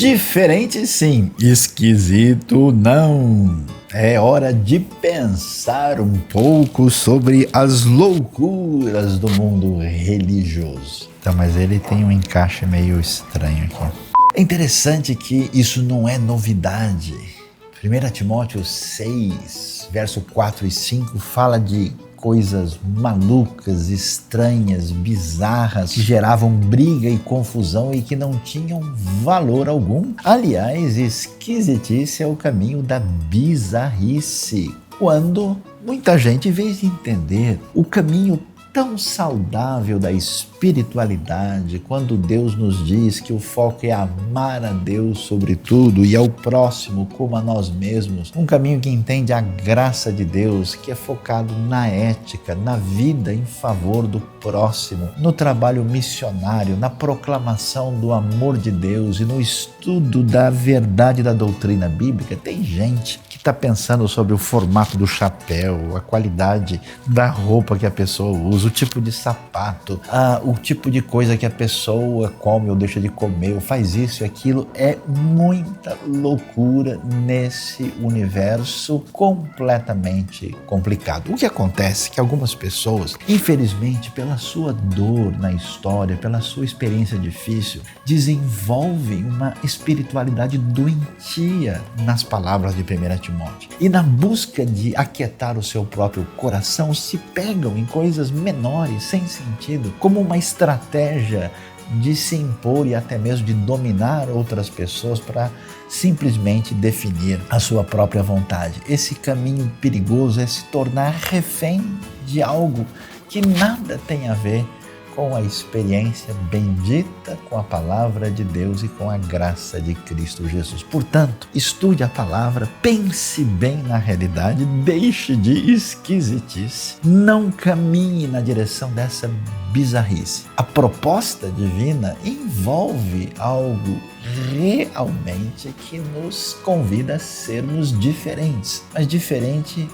Diferente sim, esquisito não. É hora de pensar um pouco sobre as loucuras do mundo religioso. Então, mas ele tem um encaixe meio estranho aqui. É interessante que isso não é novidade. 1 Timóteo 6, verso 4 e 5 fala de coisas malucas, estranhas, bizarras, que geravam briga e confusão e que não tinham valor algum. Aliás, esquisitice é o caminho da bizarrice, quando muita gente, em vez de entender o caminho tão saudável da espiritualidade, quando Deus nos diz que o foco é amar a Deus sobre tudo e ao próximo como a nós mesmos, um caminho que entende a graça de Deus, que é focado na ética, na vida em favor do próximo, no trabalho missionário, na proclamação do amor de Deus e no estudo da verdade da doutrina bíblica. Tem gente que está pensando sobre o formato do chapéu, a qualidade da roupa que a pessoa usa, o tipo de sapato, o tipo de coisa que a pessoa come ou deixa de comer, ou faz isso e aquilo. É muita loucura nesse universo completamente complicado. O que acontece é que algumas pessoas, infelizmente, pela sua dor na história, pela sua experiência difícil, desenvolvem uma espiritualidade doentia, nas palavras de 1 Timóteo. E na busca de aquietar o seu próprio coração, se pegam em coisas menores, sem sentido, como uma estratégia de se impor e até mesmo de dominar outras pessoas para simplesmente definir a sua própria vontade. Esse caminho perigoso é se tornar refém de algo que nada tem a ver com a experiência bendita com a palavra de Deus e com a graça de Cristo Jesus. Portanto, estude a palavra, pense bem na realidade, deixe de esquisitice, não caminhe na direção dessa bizarrice. A proposta divina envolve algo realmente que nos convida a sermos diferentes, mas diferente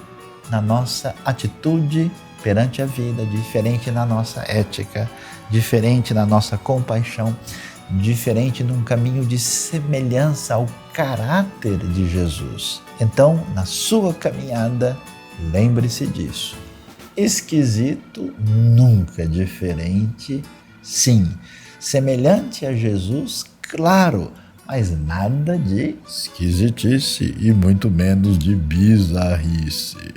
na nossa atitude perante a vida, diferente na nossa ética, diferente na nossa compaixão, diferente num caminho de semelhança ao caráter de Jesus. Então, na sua caminhada, lembre-se disso. Esquisito, nunca. Diferente, sim. Semelhante a Jesus, claro, mas nada de esquisitice e muito menos de bizarrice.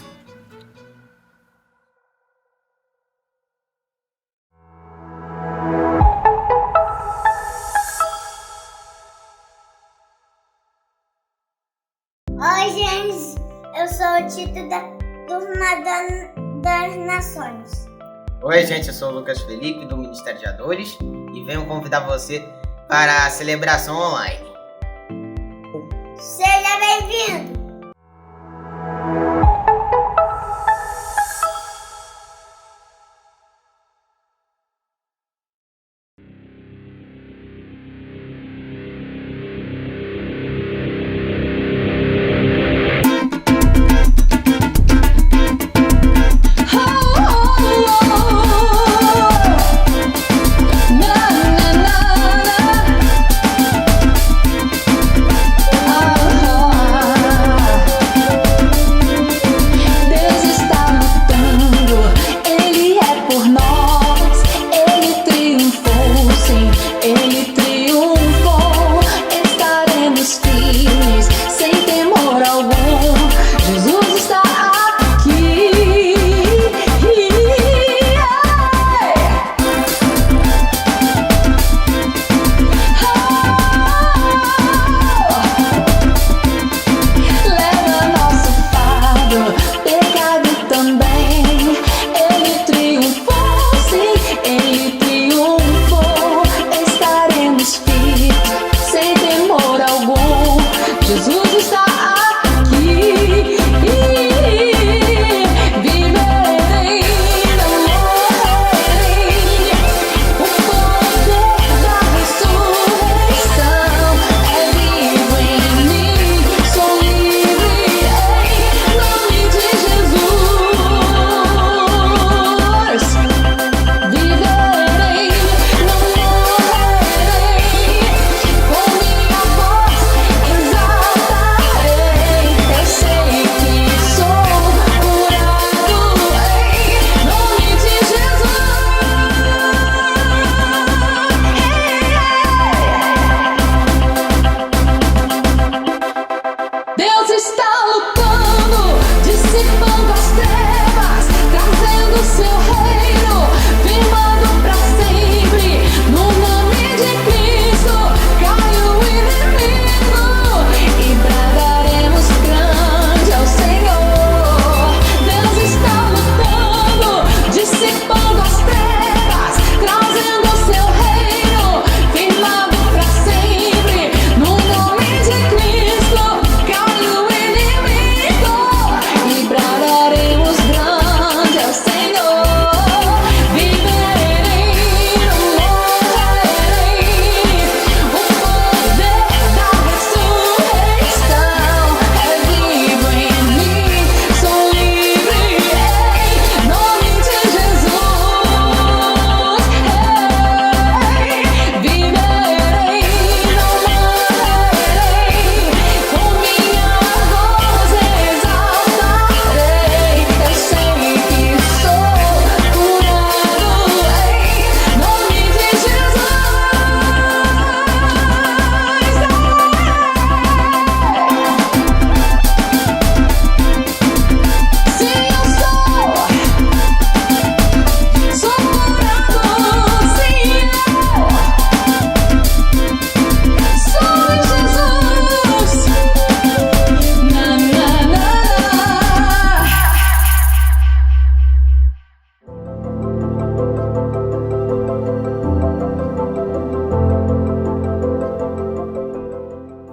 Oi, gente, eu sou o Tito da Turma das Nações. Oi, gente, eu sou o Lucas Felipe, do Ministério de Adores, e venho convidar você para a celebração online. Seja bem-vindo!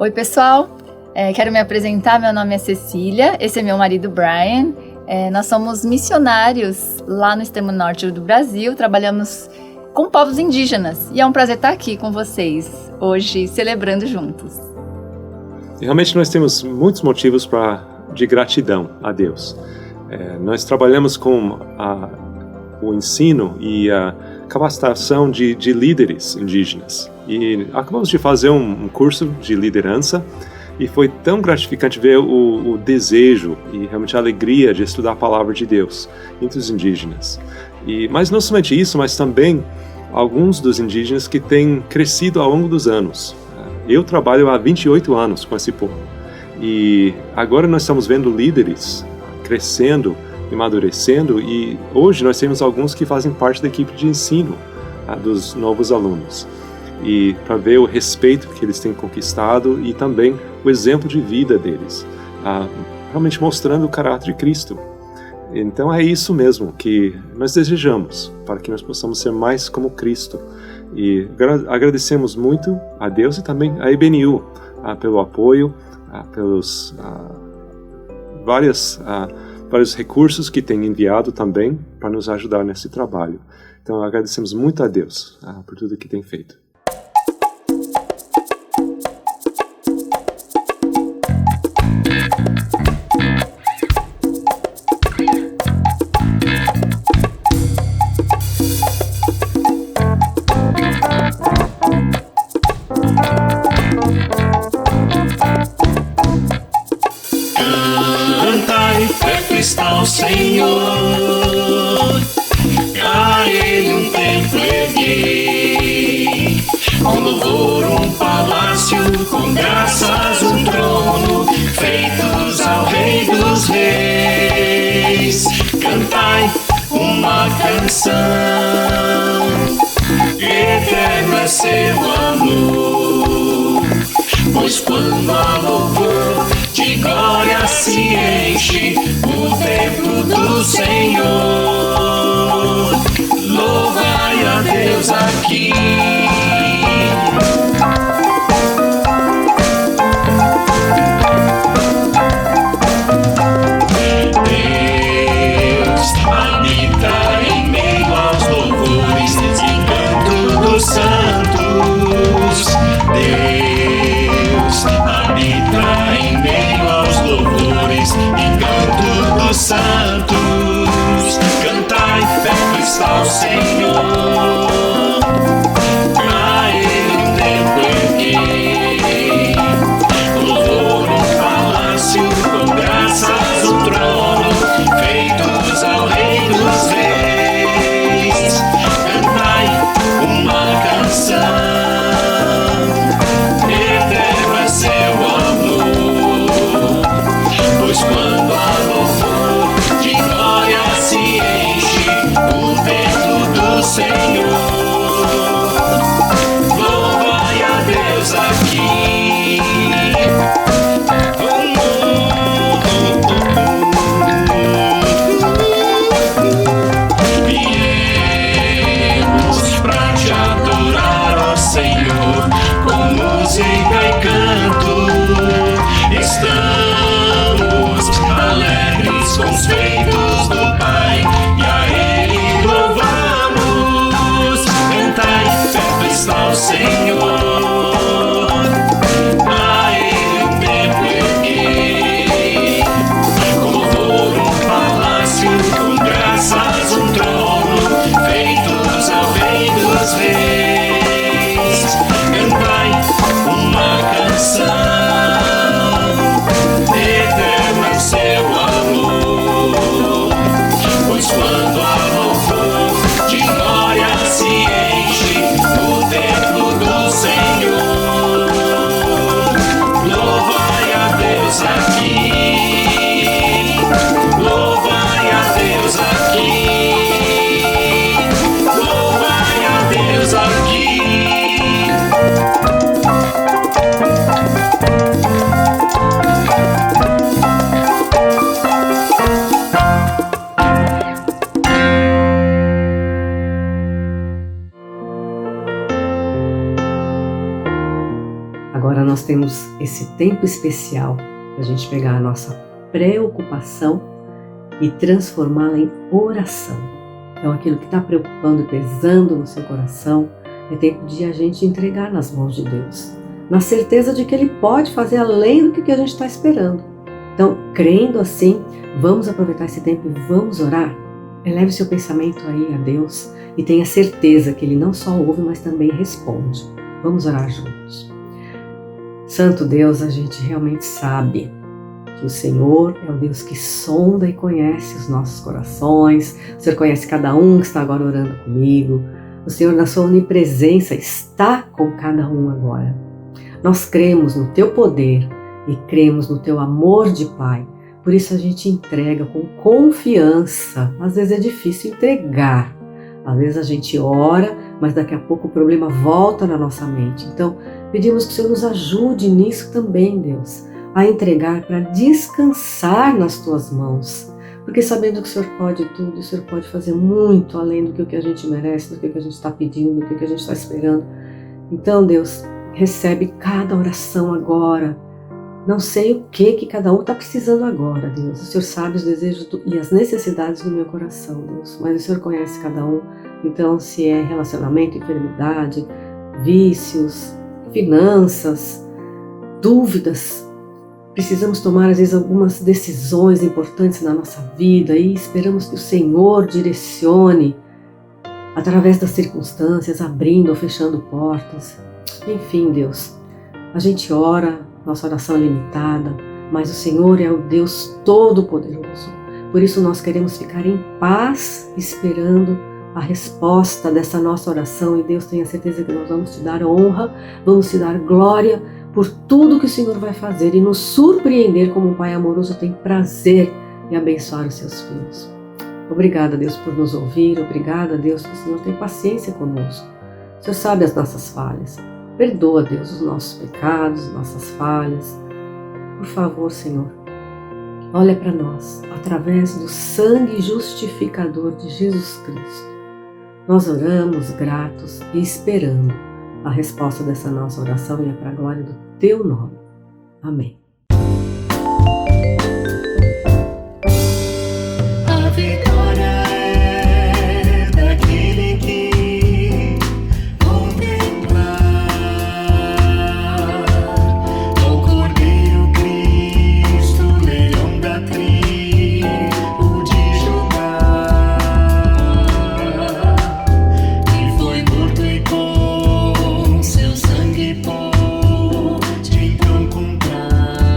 Oi, pessoal. Quero me apresentar. Meu nome é Cecília. Esse é meu marido, Brian. Nós somos missionários lá no extremo norte do Brasil. Trabalhamos com povos indígenas. E é um prazer estar aqui com vocês hoje, celebrando juntos. Realmente nós temos muitos motivos de gratidão a Deus. Nós trabalhamos com o ensino e a capacitação de líderes indígenas. E acabamos de fazer um curso de liderança e foi tão gratificante ver o desejo e realmente a alegria de estudar a palavra de Deus entre os indígenas. Mas não somente isso, mas também alguns dos indígenas que têm crescido ao longo dos anos. Eu trabalho há 28 anos com esse povo e agora nós estamos vendo líderes crescendo e amadurecendo, e hoje nós temos alguns que fazem parte da equipe de ensino dos novos alunos. E para ver o respeito que eles têm conquistado e também o exemplo de vida deles, realmente mostrando o caráter de Cristo. Então é isso mesmo que nós desejamos, para que nós possamos ser mais como Cristo. E agradecemos muito a Deus e também a IBNU pelo apoio, pelos vários recursos que tem enviado também para nos ajudar nesse trabalho. Então agradecemos muito a Deus por tudo que tem feito. Ao Senhor, a Ele um templo ergui, com louvor um palácio, com graças um trono, feitos ao Rei dos Reis. Cantai uma canção, eterno é seu amor, pois quando há louvor de glória se enche o templo do Senhor. Louvai a Deus aqui. Deus habita em meio aos louvores e canto dos santos. Deus habita em meio aos louvores e canto dos santos. nós temos esse tempo especial para a gente pegar a nossa preocupação e transformá-la em oração. Então, aquilo que está preocupando e pesando no seu coração, é tempo de a gente entregar nas mãos de Deus, na certeza de que Ele pode fazer além do que a gente está esperando. Então, crendo assim, vamos aproveitar esse tempo e vamos orar. Eleve seu pensamento aí a Deus e tenha certeza que Ele não só ouve, mas também responde. Vamos orar juntos. Santo Deus, a gente realmente sabe que o Senhor é o Deus que sonda e conhece os nossos corações. O Senhor conhece cada um que está agora orando comigo. O Senhor, na sua onipresença, está com cada um agora. Nós cremos no Teu poder e cremos no Teu amor de Pai. Por isso a gente entrega com confiança. Às vezes é difícil entregar. Às vezes a gente ora, mas daqui a pouco o problema volta na nossa mente. Então, pedimos que o Senhor nos ajude nisso também, Deus, a entregar para descansar nas Tuas mãos. Porque sabendo que o Senhor pode tudo, o Senhor pode fazer muito além do que a gente merece, do que a gente está pedindo, do que a gente está esperando. Então, Deus, recebe cada oração agora. Não sei o que cada um está precisando agora, Deus. O Senhor sabe os desejos e as necessidades do meu coração, Deus. Mas o Senhor conhece cada um. Então, se é relacionamento, enfermidade, vícios, finanças, dúvidas, precisamos tomar às vezes algumas decisões importantes na nossa vida e esperamos que o Senhor direcione através das circunstâncias, abrindo ou fechando portas. Enfim, Deus, a gente ora, nossa oração é limitada, mas o Senhor é o Deus Todo-Poderoso. Por isso nós queremos ficar em paz, esperando a resposta dessa nossa oração. E Deus, tenha certeza que nós vamos Te dar honra, vamos Te dar glória por tudo que o Senhor vai fazer e nos surpreender como um Pai amoroso tem prazer em abençoar os Seus filhos. Obrigada, Deus, por nos ouvir. Obrigada, Deus, que o Senhor tem paciência conosco. O Senhor sabe as nossas falhas. Perdoa, Deus, os nossos pecados, nossas falhas. Por favor, Senhor, olha para nós através do sangue justificador de Jesus Cristo. Nós oramos gratos e esperando a resposta dessa nossa oração e é para a glória do Teu nome. Amém. A vitória é daquele que contemplar o Cordeiro Cristo, leão da tribo de Judá, que foi morto e com seu sangue pôde então comprar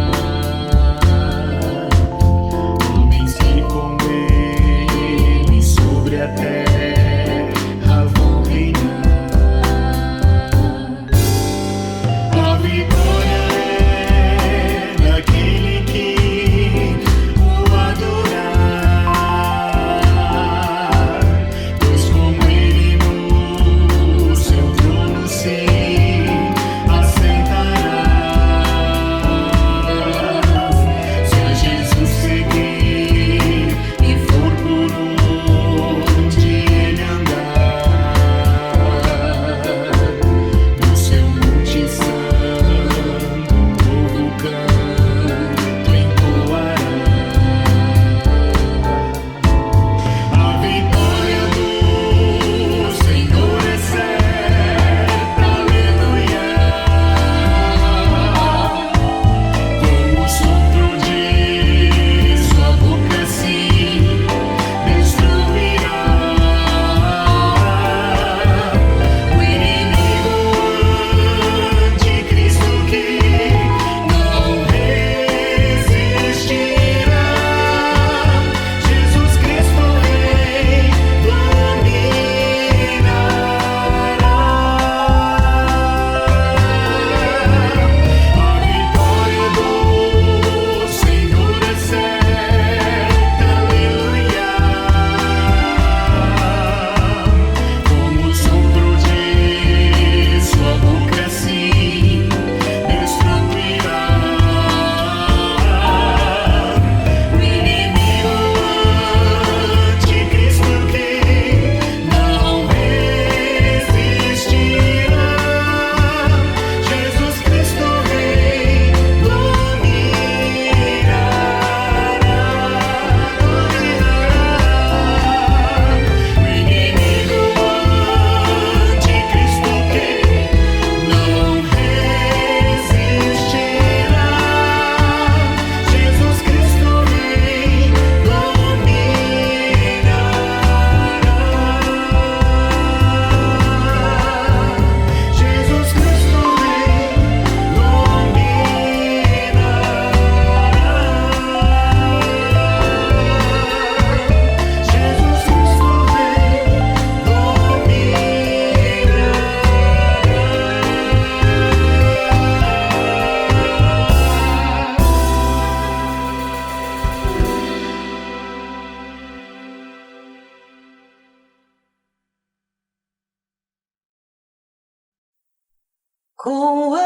com o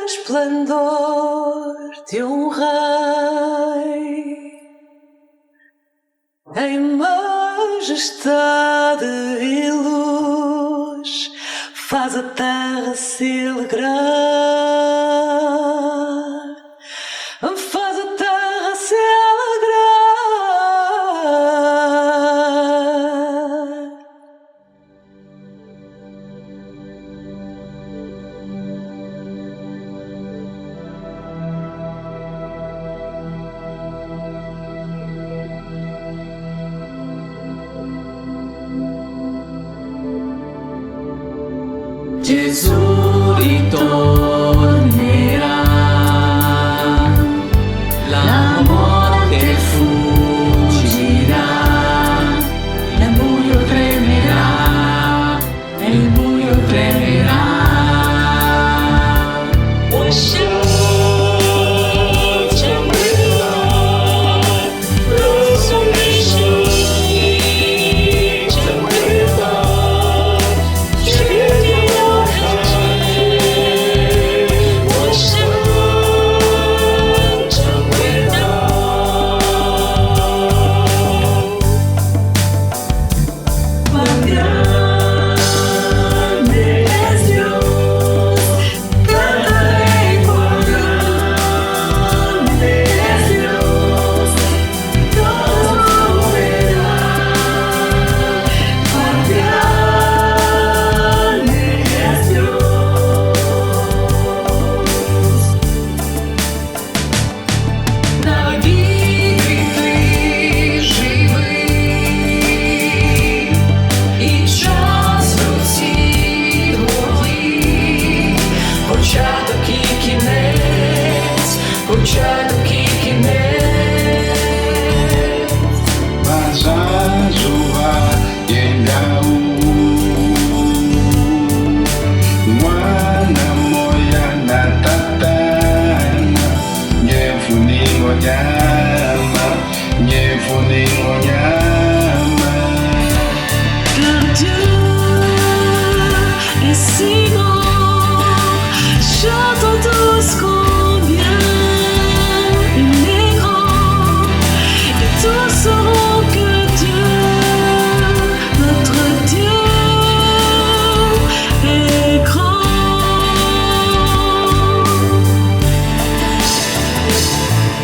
esplendor de um rei, em majestade e luz, faz a terra se alegrar, faz a terra se alegrar. Gesù ritornerà, la morte fuggirà, il buio tremerà, il buio tremerà.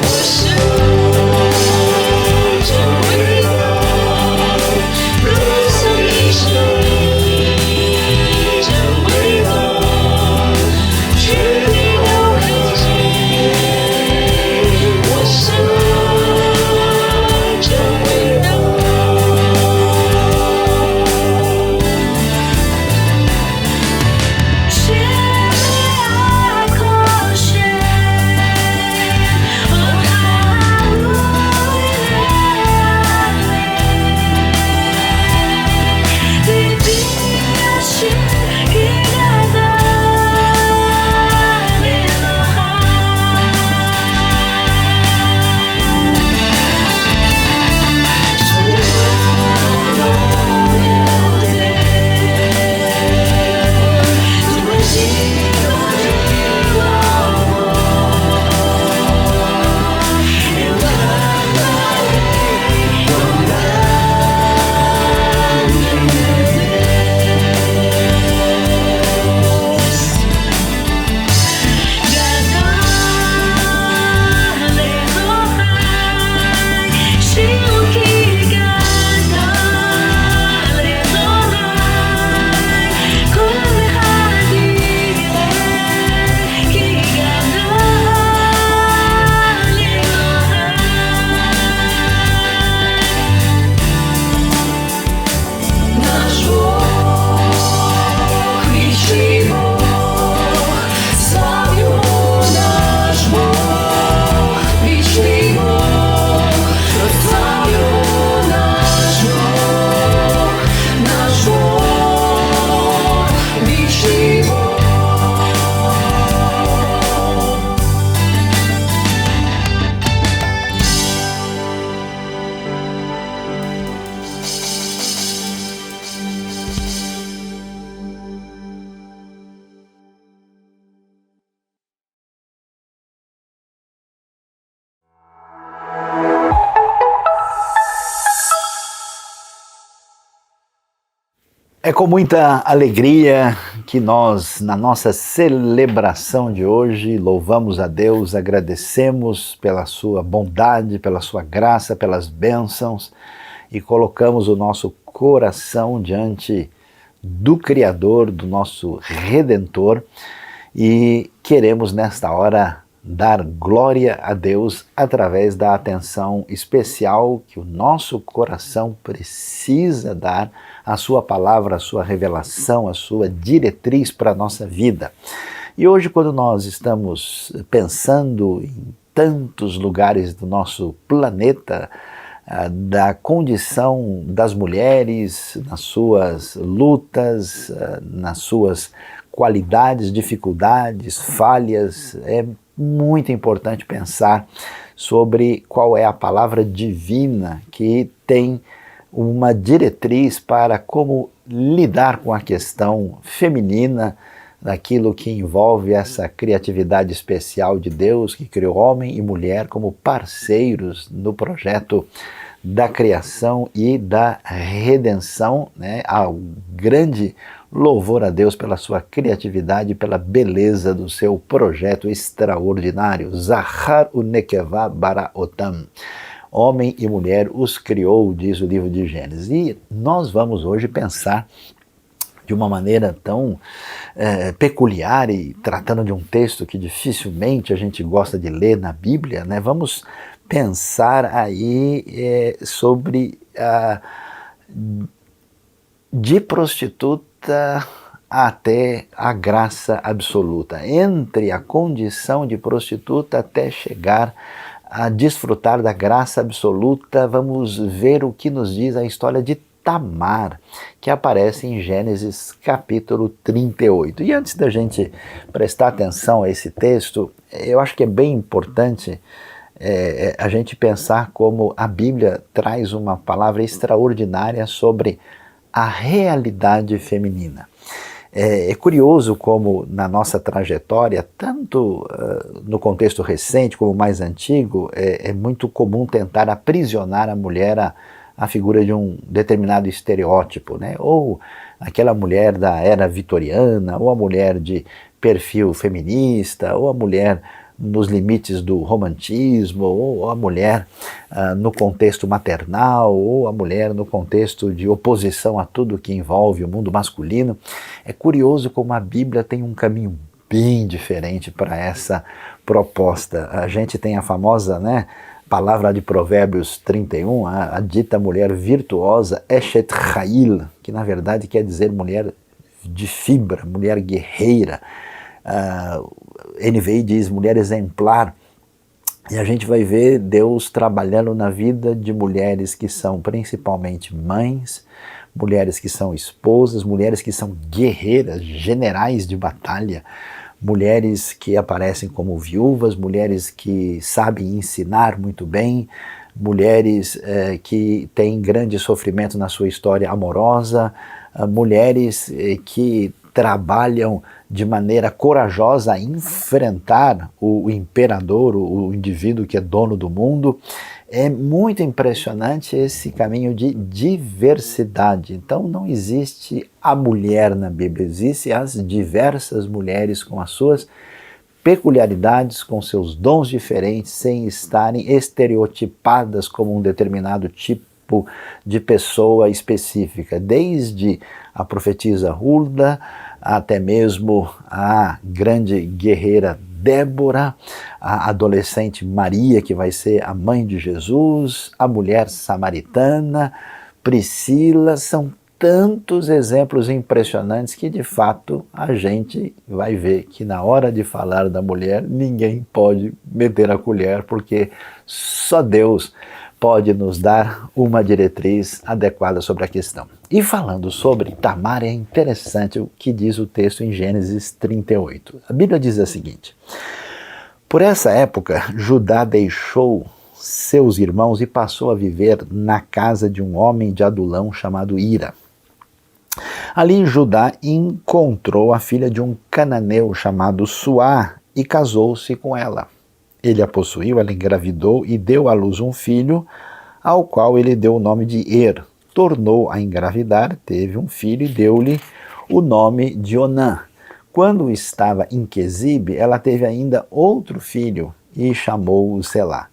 Worship É com muita alegria que nós, na nossa celebração de hoje, louvamos a Deus, agradecemos pela sua bondade, pela sua graça, pelas bênçãos e colocamos o nosso coração diante do Criador, do nosso Redentor, e queremos nesta hora dar glória a Deus através da atenção especial que o nosso coração precisa dar à sua palavra, à sua revelação, à sua diretriz para a nossa vida. E hoje, quando nós estamos pensando em tantos lugares do nosso planeta, da condição das mulheres, nas suas lutas, nas suas qualidades, dificuldades, falhas, é muito importante pensar sobre qual é a palavra divina que tem uma diretriz para como lidar com a questão feminina, daquilo que envolve essa criatividade especial de Deus, que criou homem e mulher como parceiros no projeto da criação e da redenção, né? Ao grande louvor a Deus pela sua criatividade e pela beleza do seu projeto extraordinário. Zahar u'nekevá bara otam. Homem e mulher os criou, diz o livro de Gênesis. E nós vamos hoje pensar de uma maneira tão peculiar e tratando de um texto que dificilmente a gente gosta de ler na Bíblia, né? Vamos pensar aí sobre de prostituta até a graça absoluta, entre a condição de prostituta até chegar a desfrutar da graça absoluta. Vamos ver o que nos diz a história de Tamar, que aparece em Gênesis capítulo 38. E antes da gente prestar atenção a esse texto, eu acho que é bem importante a gente pensar como a Bíblia traz uma palavra extraordinária sobre a realidade feminina. É curioso como na nossa trajetória, tanto no contexto recente como mais antigo, é muito comum tentar aprisionar a mulher a figura de um determinado estereótipo, né? Ou aquela mulher da era vitoriana, ou a mulher de perfil feminista, ou a mulher nos limites do romantismo, ou a mulher no contexto maternal, ou a mulher no contexto de oposição a tudo que envolve o mundo masculino. É curioso como a Bíblia tem um caminho bem diferente para essa proposta. A gente tem a famosa, né, palavra de Provérbios 31, a dita mulher virtuosa, Eshet Chayil, que na verdade quer dizer mulher de fibra, mulher guerreira. NVI diz mulher exemplar, e a gente vai ver Deus trabalhando na vida de mulheres que são principalmente mães, mulheres que são esposas, mulheres que são guerreiras, generais de batalha, mulheres que aparecem como viúvas, mulheres que sabem ensinar muito bem, mulheres que têm grande sofrimento na sua história amorosa, mulheres que trabalham de maneira corajosa a enfrentar o imperador, o indivíduo que é dono do mundo. É muito impressionante esse caminho de diversidade. Então não existe a mulher na Bíblia, existem as diversas mulheres com as suas peculiaridades, com seus dons diferentes, sem estarem estereotipadas como um determinado tipo de pessoa específica, desde a profetisa Hulda, até mesmo a grande guerreira Débora, a adolescente Maria, que vai ser a mãe de Jesus, a mulher samaritana, Priscila. São tantos exemplos impressionantes que de fato a gente vai ver que na hora de falar da mulher ninguém pode meter a colher, porque só Deus pode nos dar uma diretriz adequada sobre a questão. E falando sobre Tamar, é interessante o que diz o texto em Gênesis 38. A Bíblia diz o seguinte: por essa época, Judá deixou seus irmãos e passou a viver na casa de um homem de Adulão chamado Ira. Ali Judá encontrou a filha de um cananeu chamado Suá e casou-se com ela. Ele a possuiu, ela engravidou e deu à luz um filho, ao qual ele deu o nome de Er. tornou a engravidar, teve um filho e deu-lhe o nome de Onã. Quando estava em Quezibe, ela teve ainda outro filho e chamou-o Selá.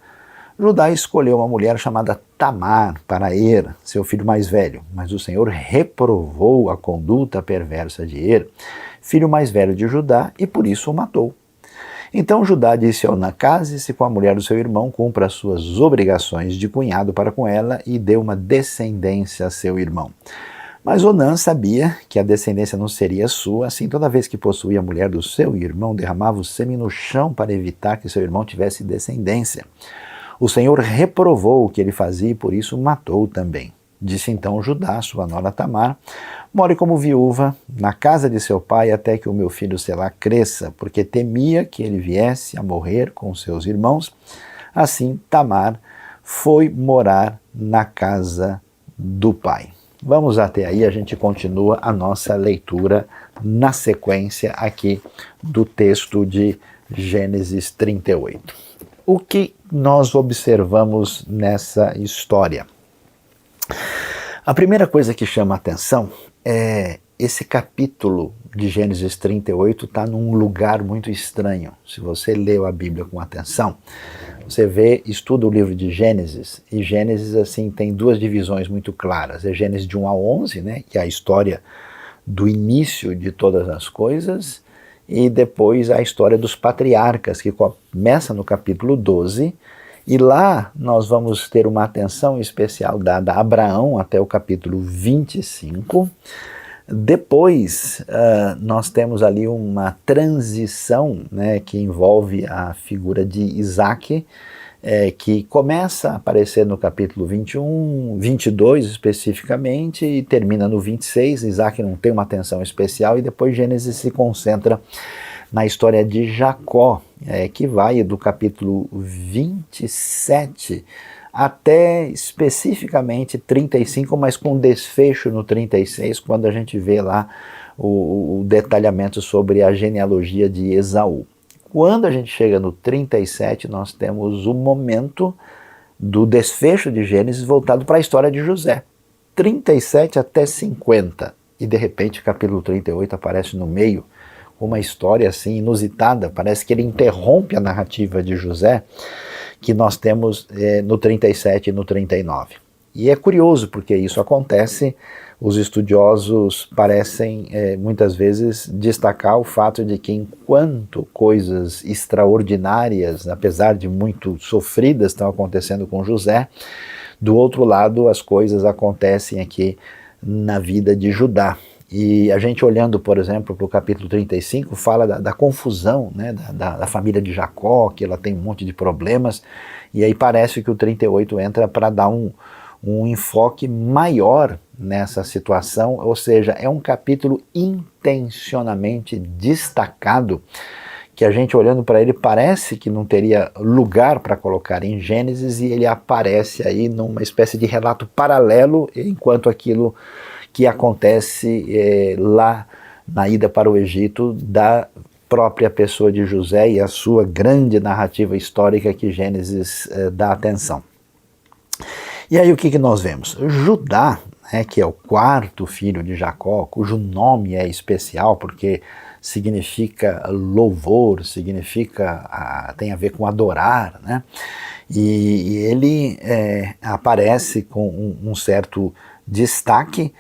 Judá escolheu uma mulher chamada Tamar para seu filho mais velho, mas o Senhor reprovou a conduta perversa de filho mais velho de Judá, e por isso o matou. Então Judá disse a Onã: case-se com a mulher do seu irmão, cumpra as suas obrigações de cunhado para com ela e dê uma descendência a seu irmão. Mas Onã sabia que a descendência não seria sua, assim toda vez que possuía a mulher do seu irmão, derramava o sêmen no chão para evitar que seu irmão tivesse descendência. O Senhor reprovou o que ele fazia e por isso o matou também. Disse então Judá, sua nora Tamar: more como viúva na casa de seu pai até que o meu filho Selá cresça, porque temia que ele viesse a morrer com seus irmãos. Assim Tamar foi morar na casa do pai. Vamos até aí, a gente continua a nossa leitura na sequência aqui do texto de Gênesis 38. O que nós observamos nessa história? A primeira coisa que chama a atenção é esse capítulo de Gênesis 38 está num lugar muito estranho. Se você leu a Bíblia com atenção, você estuda o livro de Gênesis, e Gênesis assim tem duas divisões muito claras. É Gênesis de 1 a 11, né, que é a história do início de todas as coisas, e depois a história dos patriarcas, que começa no capítulo 12, e lá nós vamos ter uma atenção especial dada a Abraão até o capítulo 25. Depois nós temos ali uma transição, né, que envolve a figura de Isaac, que começa a aparecer no capítulo 21, 22 especificamente, e termina no 26. Isaac não tem uma atenção especial, e depois Gênesis se concentra na história de Jacó, que vai do capítulo 27 até especificamente 35, mas com desfecho no 36, quando a gente vê lá o detalhamento sobre a genealogia de Esaú. Quando a gente chega no 37, nós temos o momento do desfecho de Gênesis voltado para a história de José. 37 até 50, e de repente capítulo 38 aparece no meio, uma história assim inusitada, parece que ele interrompe a narrativa de José, que nós temos no 37 e no 39. E é curioso porque isso acontece. Os estudiosos parecem muitas vezes destacar o fato de que enquanto coisas extraordinárias, apesar de muito sofridas, estão acontecendo com José, do outro lado as coisas acontecem aqui na vida de Judá. E a gente olhando, por exemplo, para o capítulo 35, fala da confusão, né, da família de Jacó, que ela tem um monte de problemas, e aí parece que o 38 entra para dar um enfoque maior nessa situação, ou seja, é um capítulo intencionalmente destacado, que a gente olhando para ele parece que não teria lugar para colocar em Gênesis, e ele aparece aí numa espécie de relato paralelo, enquanto aquilo que acontece lá na ida para o Egito da própria pessoa de José e a sua grande narrativa histórica que Gênesis dá atenção. E aí o que nós vemos? Judá, que é o quarto filho de Jacó, cujo nome é especial porque significa louvor, tem a ver com adorar, né? E ele aparece com um certo destaque.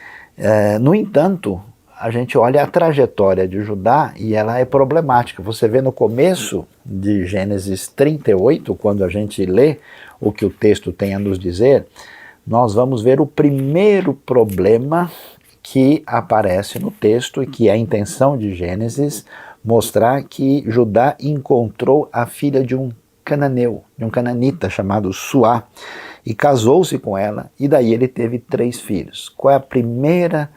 No entanto, a gente olha a trajetória de Judá e ela é problemática. Você vê no começo de Gênesis 38, quando a gente lê o que o texto tem a nos dizer, nós vamos ver o primeiro problema que aparece no texto, e que é a intenção de Gênesis mostrar que Judá encontrou a filha de um cananeu, de um cananita chamado Suá, e casou-se com ela, e daí ele teve 3 filhos. Qual é a primeira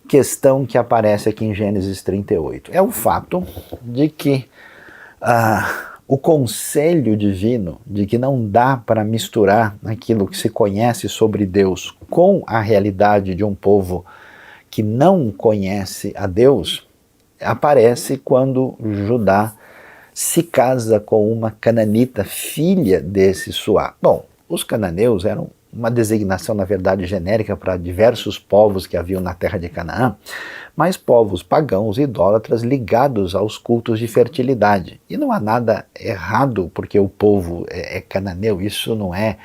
questão que aparece aqui em Gênesis 38? É o fato de que o conselho divino de que não dá para misturar aquilo que se conhece sobre Deus com a realidade de um povo que não conhece a Deus, aparece quando Judá se casa com uma cananita, filha desse Suá. Bom, os cananeus eram uma designação, na verdade, genérica para diversos povos que haviam na terra de Canaã, mas povos pagãos, idólatras, ligados aos cultos de fertilidade. E não há nada errado porque o povo é cananeu, isso não é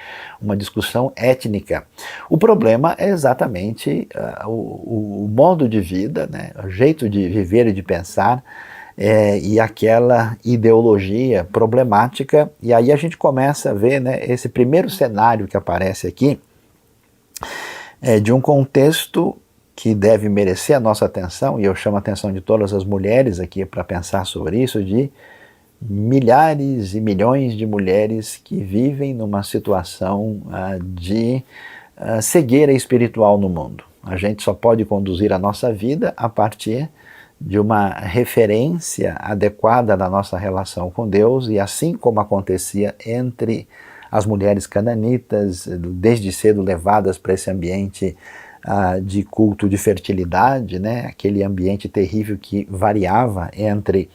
uma discussão étnica. O problema é exatamente o modo de vida, né, o jeito de viver e de pensar, e aquela ideologia problemática. E aí a gente começa a ver, né, esse primeiro cenário que aparece aqui, de um contexto que deve merecer a nossa atenção, e eu chamo a atenção de todas as mulheres aqui para pensar sobre isso, de milhares e milhões de mulheres que vivem numa situação de cegueira espiritual no mundo. A gente só pode conduzir a nossa vida a partir de uma referência adequada da nossa relação com Deus, e assim como acontecia entre as mulheres cananitas, desde cedo levadas para esse ambiente de culto de fertilidade, né? Aquele ambiente terrível que variava entre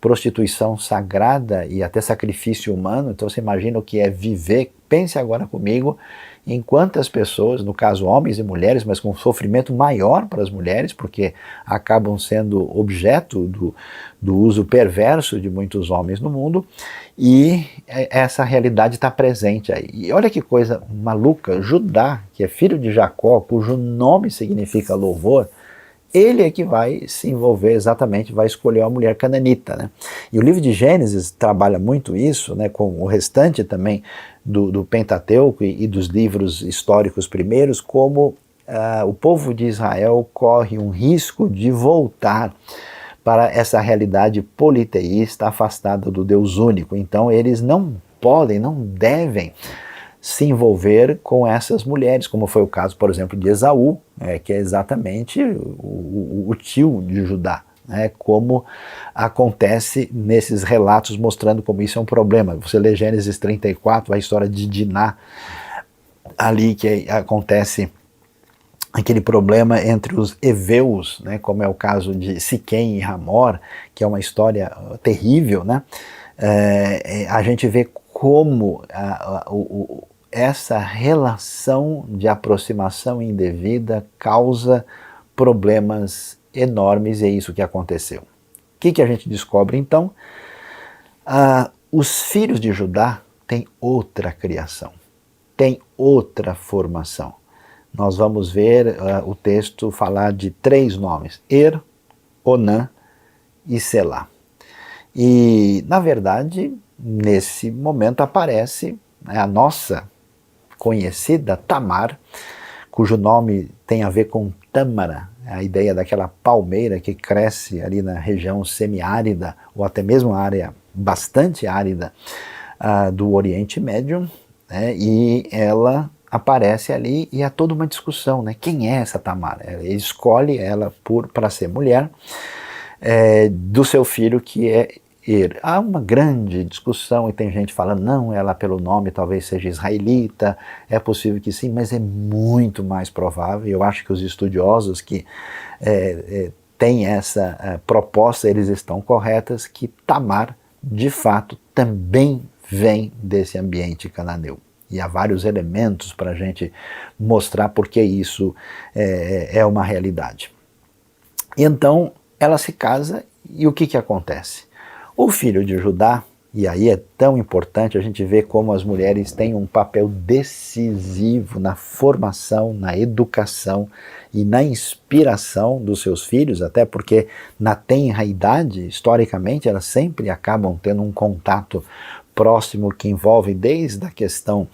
prostituição sagrada e até sacrifício humano. Então você imagina o que é viver, pense agora comigo, em quantas pessoas, no caso homens e mulheres, mas com sofrimento maior para as mulheres, porque acabam sendo objeto do uso perverso de muitos homens no mundo, e essa realidade está presente aí. E olha que coisa maluca, Judá, que é filho de Jacó, cujo nome significa louvor, ele é que vai se envolver exatamente, vai escolher uma mulher cananita, né? E o livro de Gênesis trabalha muito isso, né, com o restante também do Pentateuco e dos livros históricos primeiros, como o povo de Israel corre um risco de voltar para essa realidade politeísta afastada do Deus único. Então eles não podem, não devem se envolver com essas mulheres, como foi o caso, por exemplo, de Esaú, que é exatamente o tio de Judá, né, como acontece nesses relatos mostrando como isso é um problema. Você lê Gênesis 34, a história de Diná, ali que acontece aquele problema entre os heveus, né, como é o caso de Siquém e Hamor, que é uma história terrível, né? A gente vê como essa relação de aproximação indevida causa problemas enormes, e é isso que aconteceu. O que a gente descobre então? Os filhos de Judá têm outra criação, têm outra formação. Nós vamos ver o texto falar de 3 nomes: Er, Onã e Selá. E, na verdade, nesse momento aparece a nossa conhecida Tamar, cujo nome tem a ver com tâmara, a ideia daquela palmeira que cresce ali na região semiárida, ou até mesmo a área bastante árida do Oriente Médio, né? E ela aparece ali e há toda uma discussão, né? Quem é essa Tamar? Ele escolhe ela para ser mulher do seu filho, que é Er. Há uma grande discussão e tem gente falando, não, ela pelo nome talvez seja israelita, é possível que sim, mas é muito mais provável. Eu acho que os estudiosos que têm essa proposta, eles estão corretas, que Tamar, de fato, também vem desse ambiente cananeu. E há vários elementos para a gente mostrar por que isso é uma realidade. E então ela se casa e o que acontece? O filho de Judá, e aí é tão importante a gente ver como as mulheres têm um papel decisivo na formação, na educação e na inspiração dos seus filhos, até porque na tenra idade, historicamente, elas sempre acabam tendo um contato próximo que envolve desde a questão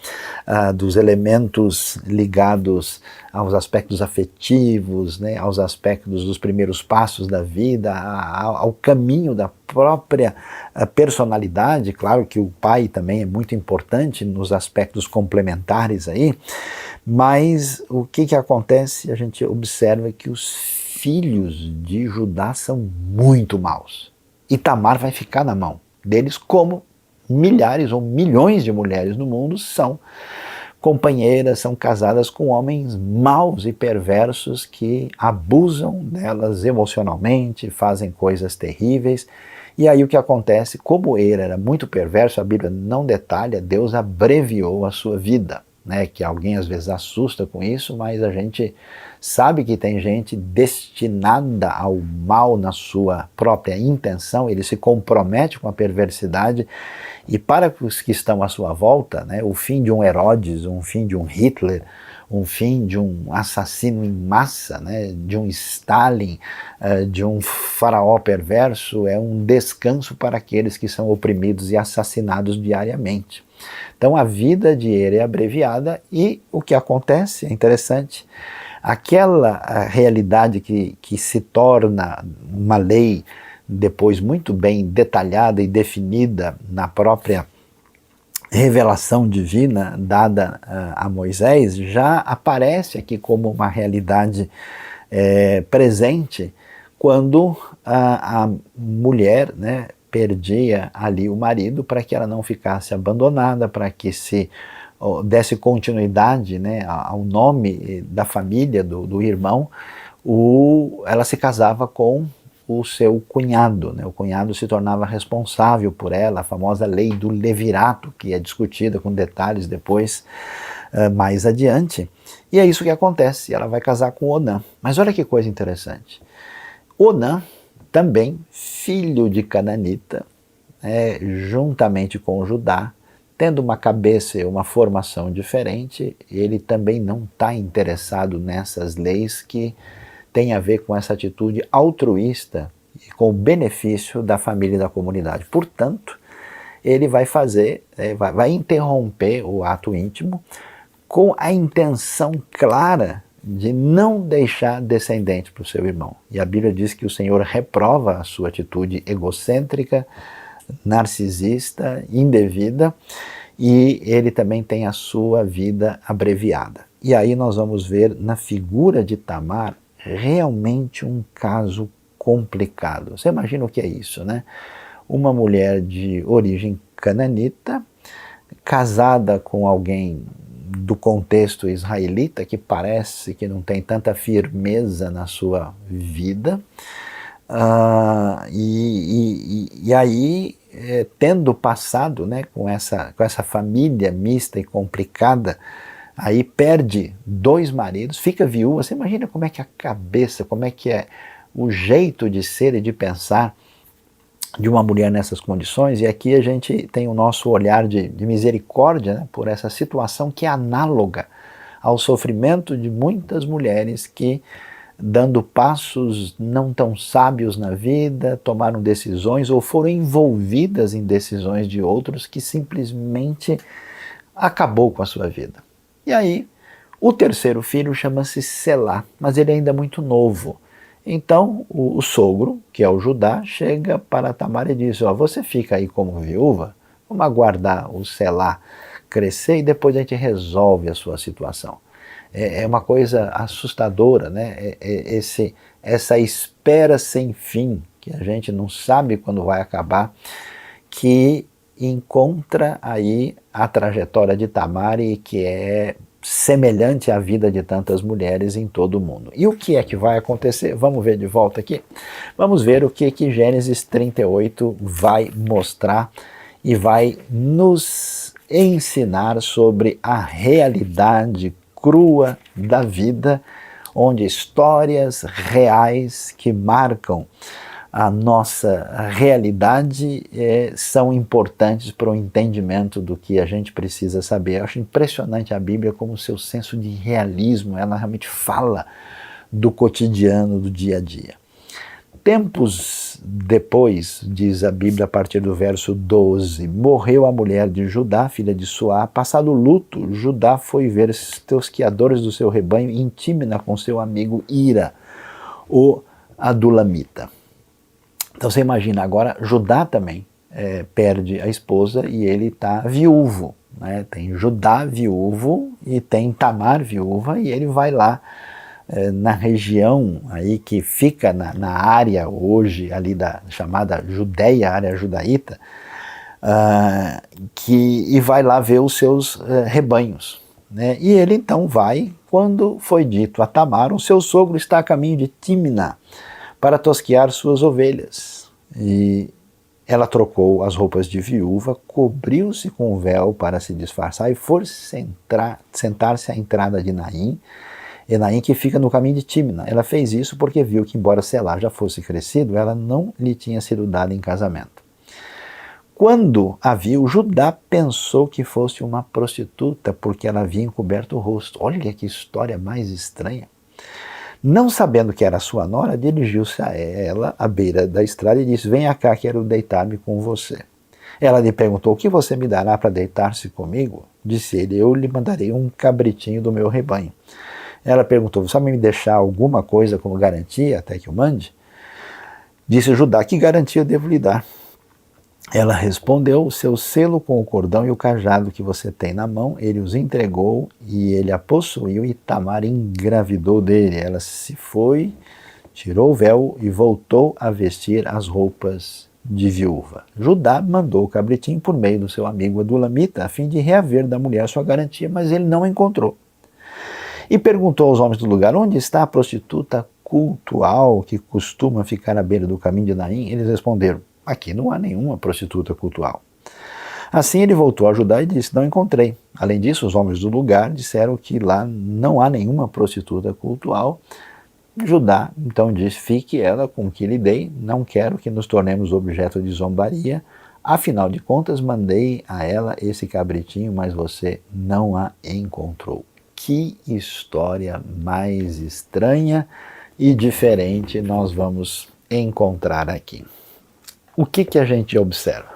dos elementos ligados aos aspectos afetivos, né, aos aspectos dos primeiros passos da vida, ao caminho da própria personalidade. Claro que o pai também é muito importante nos aspectos complementares aí, mas o que acontece? A gente observa que os filhos de Judá são muito maus, e Tamar vai ficar na mão deles, como milhares ou milhões de mulheres no mundo são companheiras, são casadas com homens maus e perversos que abusam delas emocionalmente, fazem coisas terríveis. E aí o que acontece? Como ele era muito perverso, a Bíblia não detalha, Deus abreviou a sua vida. né, que alguém às vezes assusta com isso, mas a gente sabe que tem gente destinada ao mal na sua própria intenção, ele se compromete com a perversidade, e para os que estão à sua volta, né, o fim de um Herodes, um fim de um Hitler, um fim de um assassino em massa, né, de um Stalin, de um faraó perverso, é um descanso para aqueles que são oprimidos e assassinados diariamente. Então a vida de ele é abreviada, e o que acontece é interessante, aquela realidade que se torna uma lei depois muito bem detalhada e definida na própria revelação divina dada a Moisés, já aparece aqui como uma realidade presente quando a mulher, né, perdia ali o marido, para que ela não ficasse abandonada, para que se desse continuidade, né, ao nome da família, do irmão, ela se casava com o seu cunhado, né? O cunhado se tornava responsável por ela, a famosa lei do levirato, que é discutida com detalhes depois, mais adiante. E é isso que acontece, ela vai casar com Onã. Mas olha que coisa interessante. Onã, também filho de Cananita, juntamente com Judá, tendo uma cabeça e uma formação diferente, ele também não está interessado nessas leis que têm a ver com essa atitude altruísta e com o benefício da família e da comunidade. Portanto, ele vai vai interromper o ato íntimo com a intenção clara de não deixar descendente para o seu irmão. E a Bíblia diz que o Senhor reprova a sua atitude egocêntrica, narcisista, indevida, e ele também tem a sua vida abreviada. E aí nós vamos ver na figura de Tamar realmente um caso complicado. Você imagina o que é isso, né? Uma mulher de origem cananita, casada com alguém do contexto israelita, que parece que não tem tanta firmeza na sua vida, e aí, tendo passado, né, com essa família mista e complicada, aí perde 2 maridos, fica viúva. Você imagina como é que é a cabeça, como é que é o jeito de ser e de pensar de uma mulher nessas condições. E aqui a gente tem o nosso olhar de misericórdia, né, por essa situação que é análoga ao sofrimento de muitas mulheres que, dando passos não tão sábios na vida, tomaram decisões ou foram envolvidas em decisões de outros que simplesmente acabou com a sua vida. E aí, o terceiro filho chama-se Selá, mas ele ainda é muito novo. Então, o sogro, que é o Judá, chega para Tamar e diz: você fica aí como viúva, vamos aguardar o Selá crescer e depois a gente resolve a sua situação. É uma coisa assustadora, né? Essa espera sem fim, que a gente não sabe quando vai acabar, que encontra aí a trajetória de Tamar e que é semelhante à vida de tantas mulheres em todo o mundo. E o que é que vai acontecer? Vamos ver de volta aqui? Vamos ver o que Gênesis 38 vai mostrar e vai nos ensinar sobre a realidade crua da vida, onde histórias reais que marcam a nossa realidade são importantes para o entendimento do que a gente precisa saber. Eu acho impressionante a Bíblia como o seu senso de realismo, ela realmente fala do cotidiano, do dia a dia. Tempos depois, diz a Bíblia a partir do verso 12, morreu a mulher de Judá, filha de Suá. Passado o luto, Judá foi ver os tosquiadores do seu rebanho em Tímina com seu amigo Ira, o adulamita. Então você imagina, agora Judá também perde a esposa e ele está viúvo, né? Tem Judá viúvo e tem Tamar viúva, e ele vai lá na região aí que fica na área hoje ali da chamada Judéia, área judaíta, e vai lá ver os seus rebanhos, né? E ele então vai, quando foi dito a Tamar: o seu sogro está a caminho de Tímina para tosquear suas ovelhas. E ela trocou as roupas de viúva, cobriu-se com o véu para se disfarçar e foi sentar-se à entrada de Naim, Enaim, que fica no caminho de Tímina. Ela fez isso porque viu que, embora Selá já fosse crescido, ela não lhe tinha sido dada em casamento. Quando a viu, Judá pensou que fosse uma prostituta, porque ela havia encoberto o rosto. Olha que história mais estranha. Não sabendo que era sua nora, dirigiu-se a ela à beira da estrada e disse: venha cá, quero deitar-me com você. Ela lhe perguntou: o que você me dará para deitar-se comigo? Disse ele: eu lhe mandarei um cabritinho do meu rebanho. Ela perguntou: você vai me deixar alguma coisa como garantia até que eu mande? Disse Judá: que garantia eu devo lhe dar? Ela respondeu: o seu selo com o cordão e o cajado que você tem na mão. Ele os entregou e ele a possuiu, e Tamar engravidou dele. Ela se foi, tirou o véu e voltou a vestir as roupas de viúva. Judá mandou o cabritinho por meio do seu amigo Adulamita, a fim de reaver da mulher sua garantia, mas ele não encontrou. E perguntou aos homens do lugar: onde está a prostituta cultual que costuma ficar à beira do caminho de Naim? Eles responderam: aqui não há nenhuma prostituta cultual. Assim ele voltou a Judá e disse: não encontrei. Além disso, os homens do lugar disseram que lá não há nenhuma prostituta cultual. Judá então disse: fique ela com o que lhe dei, não quero que nos tornemos objeto de zombaria. Afinal de contas, mandei a ela esse cabritinho, mas você não a encontrou. Que história mais estranha e diferente nós vamos encontrar aqui. O que a gente observa?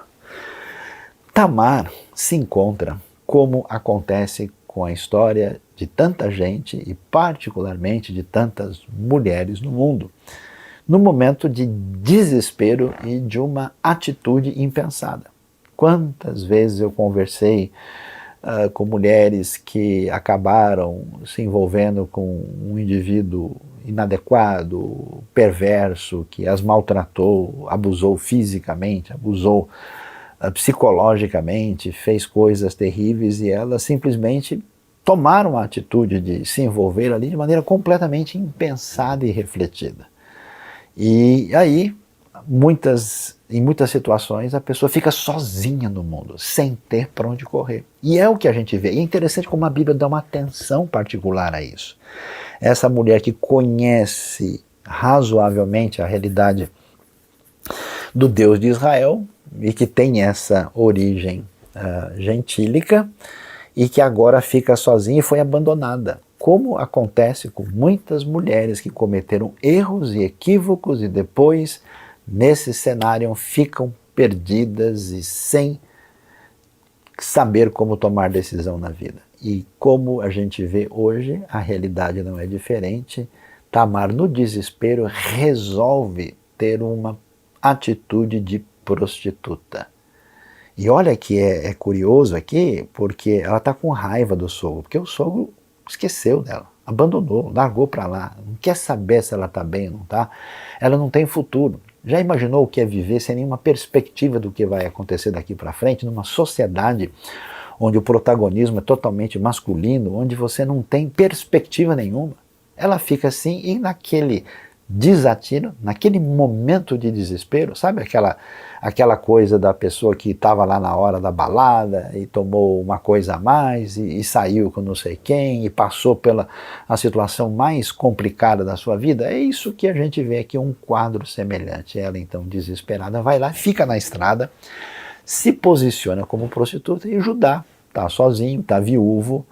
Tamar se encontra, como acontece com a história de tanta gente e particularmente de tantas mulheres no mundo, num momento de desespero e de uma atitude impensada. Quantas vezes eu conversei com mulheres que acabaram se envolvendo com um indivíduo inadequado, perverso, que as maltratou, abusou fisicamente, abusou psicologicamente, fez coisas terríveis, e elas simplesmente tomaram a atitude de se envolver ali de maneira completamente impensada e refletida. E aí, em muitas situações, a pessoa fica sozinha no mundo, sem ter para onde correr. E é o que a gente vê. E é interessante como a Bíblia dá uma atenção particular a isso. Essa mulher que conhece razoavelmente a realidade do Deus de Israel e que tem essa origem gentílica e que agora fica sozinha e foi abandonada. Como acontece com muitas mulheres que cometeram erros e equívocos e depois, nesse cenário, ficam perdidas e sem saber como tomar decisão na vida. E como a gente vê hoje, a realidade não é diferente. Tamar, no desespero, resolve ter uma atitude de prostituta. E olha que é curioso aqui, porque ela está com raiva do sogro, porque o sogro esqueceu dela, abandonou, largou para lá, não quer saber se ela está bem ou não está. Ela não tem futuro. Já imaginou o que é viver sem nenhuma perspectiva do que vai acontecer daqui para frente, numa sociedade onde o protagonismo é totalmente masculino, onde você não tem perspectiva nenhuma? Ela fica assim, e naquele desatino, naquele momento de desespero, sabe aquela coisa da pessoa que estava lá na hora da balada e tomou uma coisa a mais e saiu com não sei quem e passou pela a situação mais complicada da sua vida? É isso que a gente vê aqui, um quadro semelhante. Ela então, desesperada, vai lá, fica na estrada, se posiciona como prostituta, e Judá está sozinho, está viúvo,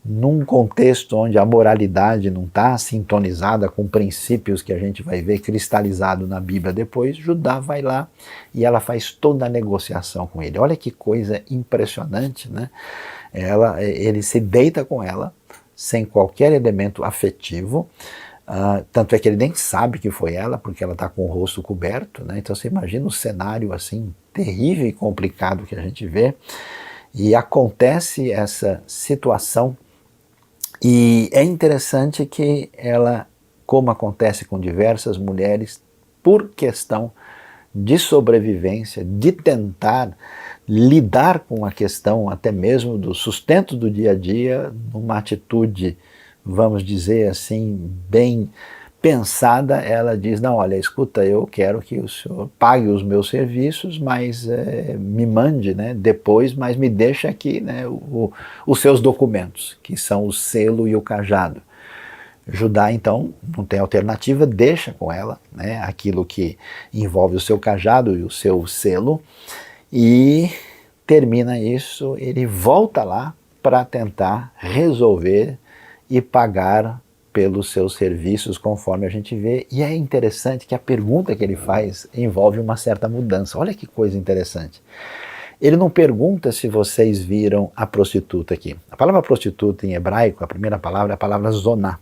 num contexto onde a moralidade não está sintonizada com princípios que a gente vai ver cristalizado na Bíblia depois. Judá vai lá e ela faz toda a negociação com ele. Olha que coisa impressionante, né? Ele se deita com ela sem qualquer elemento afetivo, tanto é que ele nem sabe que foi ela, porque ela está com o rosto coberto, né? Então você imagina um cenário assim terrível e complicado que a gente vê, e acontece essa situação. E é interessante que ela, como acontece com diversas mulheres, por questão de sobrevivência, de tentar lidar com a questão até mesmo do sustento do dia a dia, numa atitude, vamos dizer assim, bem pensada, ela diz, não, olha, escuta, eu quero que o senhor pague os meus serviços, mas me mande, né, depois, mas me deixa aqui, né, os seus documentos, que são o selo e o cajado. Judá, então, não tem alternativa, deixa com ela, né, aquilo que envolve o seu cajado e o seu selo, e termina isso, ele volta lá para tentar resolver e pagar pelos seus serviços, conforme a gente vê. E é interessante que a pergunta que ele faz envolve uma certa mudança. Olha que coisa interessante. Ele não pergunta se vocês viram a prostituta aqui. A palavra prostituta em hebraico, a primeira palavra é a palavra zoná.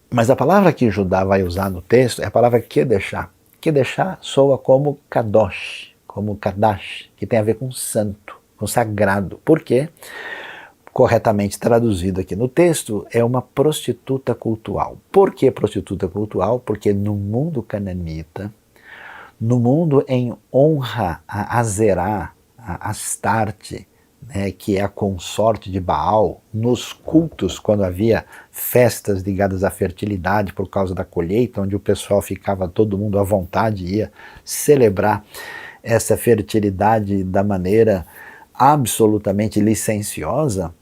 Mas a palavra que Judá vai usar no texto é a palavra kedeshá. Kedeshá soa como kadosh, como kadash, que tem a ver com santo, com sagrado. Por quê? Corretamente traduzido aqui no texto, é uma prostituta cultual. Por que prostituta cultual? Porque no mundo cananita, no mundo em honra a Azerá, a Astarte, né, que é a consorte de Baal, nos cultos, quando havia festas ligadas à fertilidade por causa da colheita, onde o pessoal ficava todo mundo à vontade, ia celebrar essa fertilidade da maneira absolutamente licenciosa,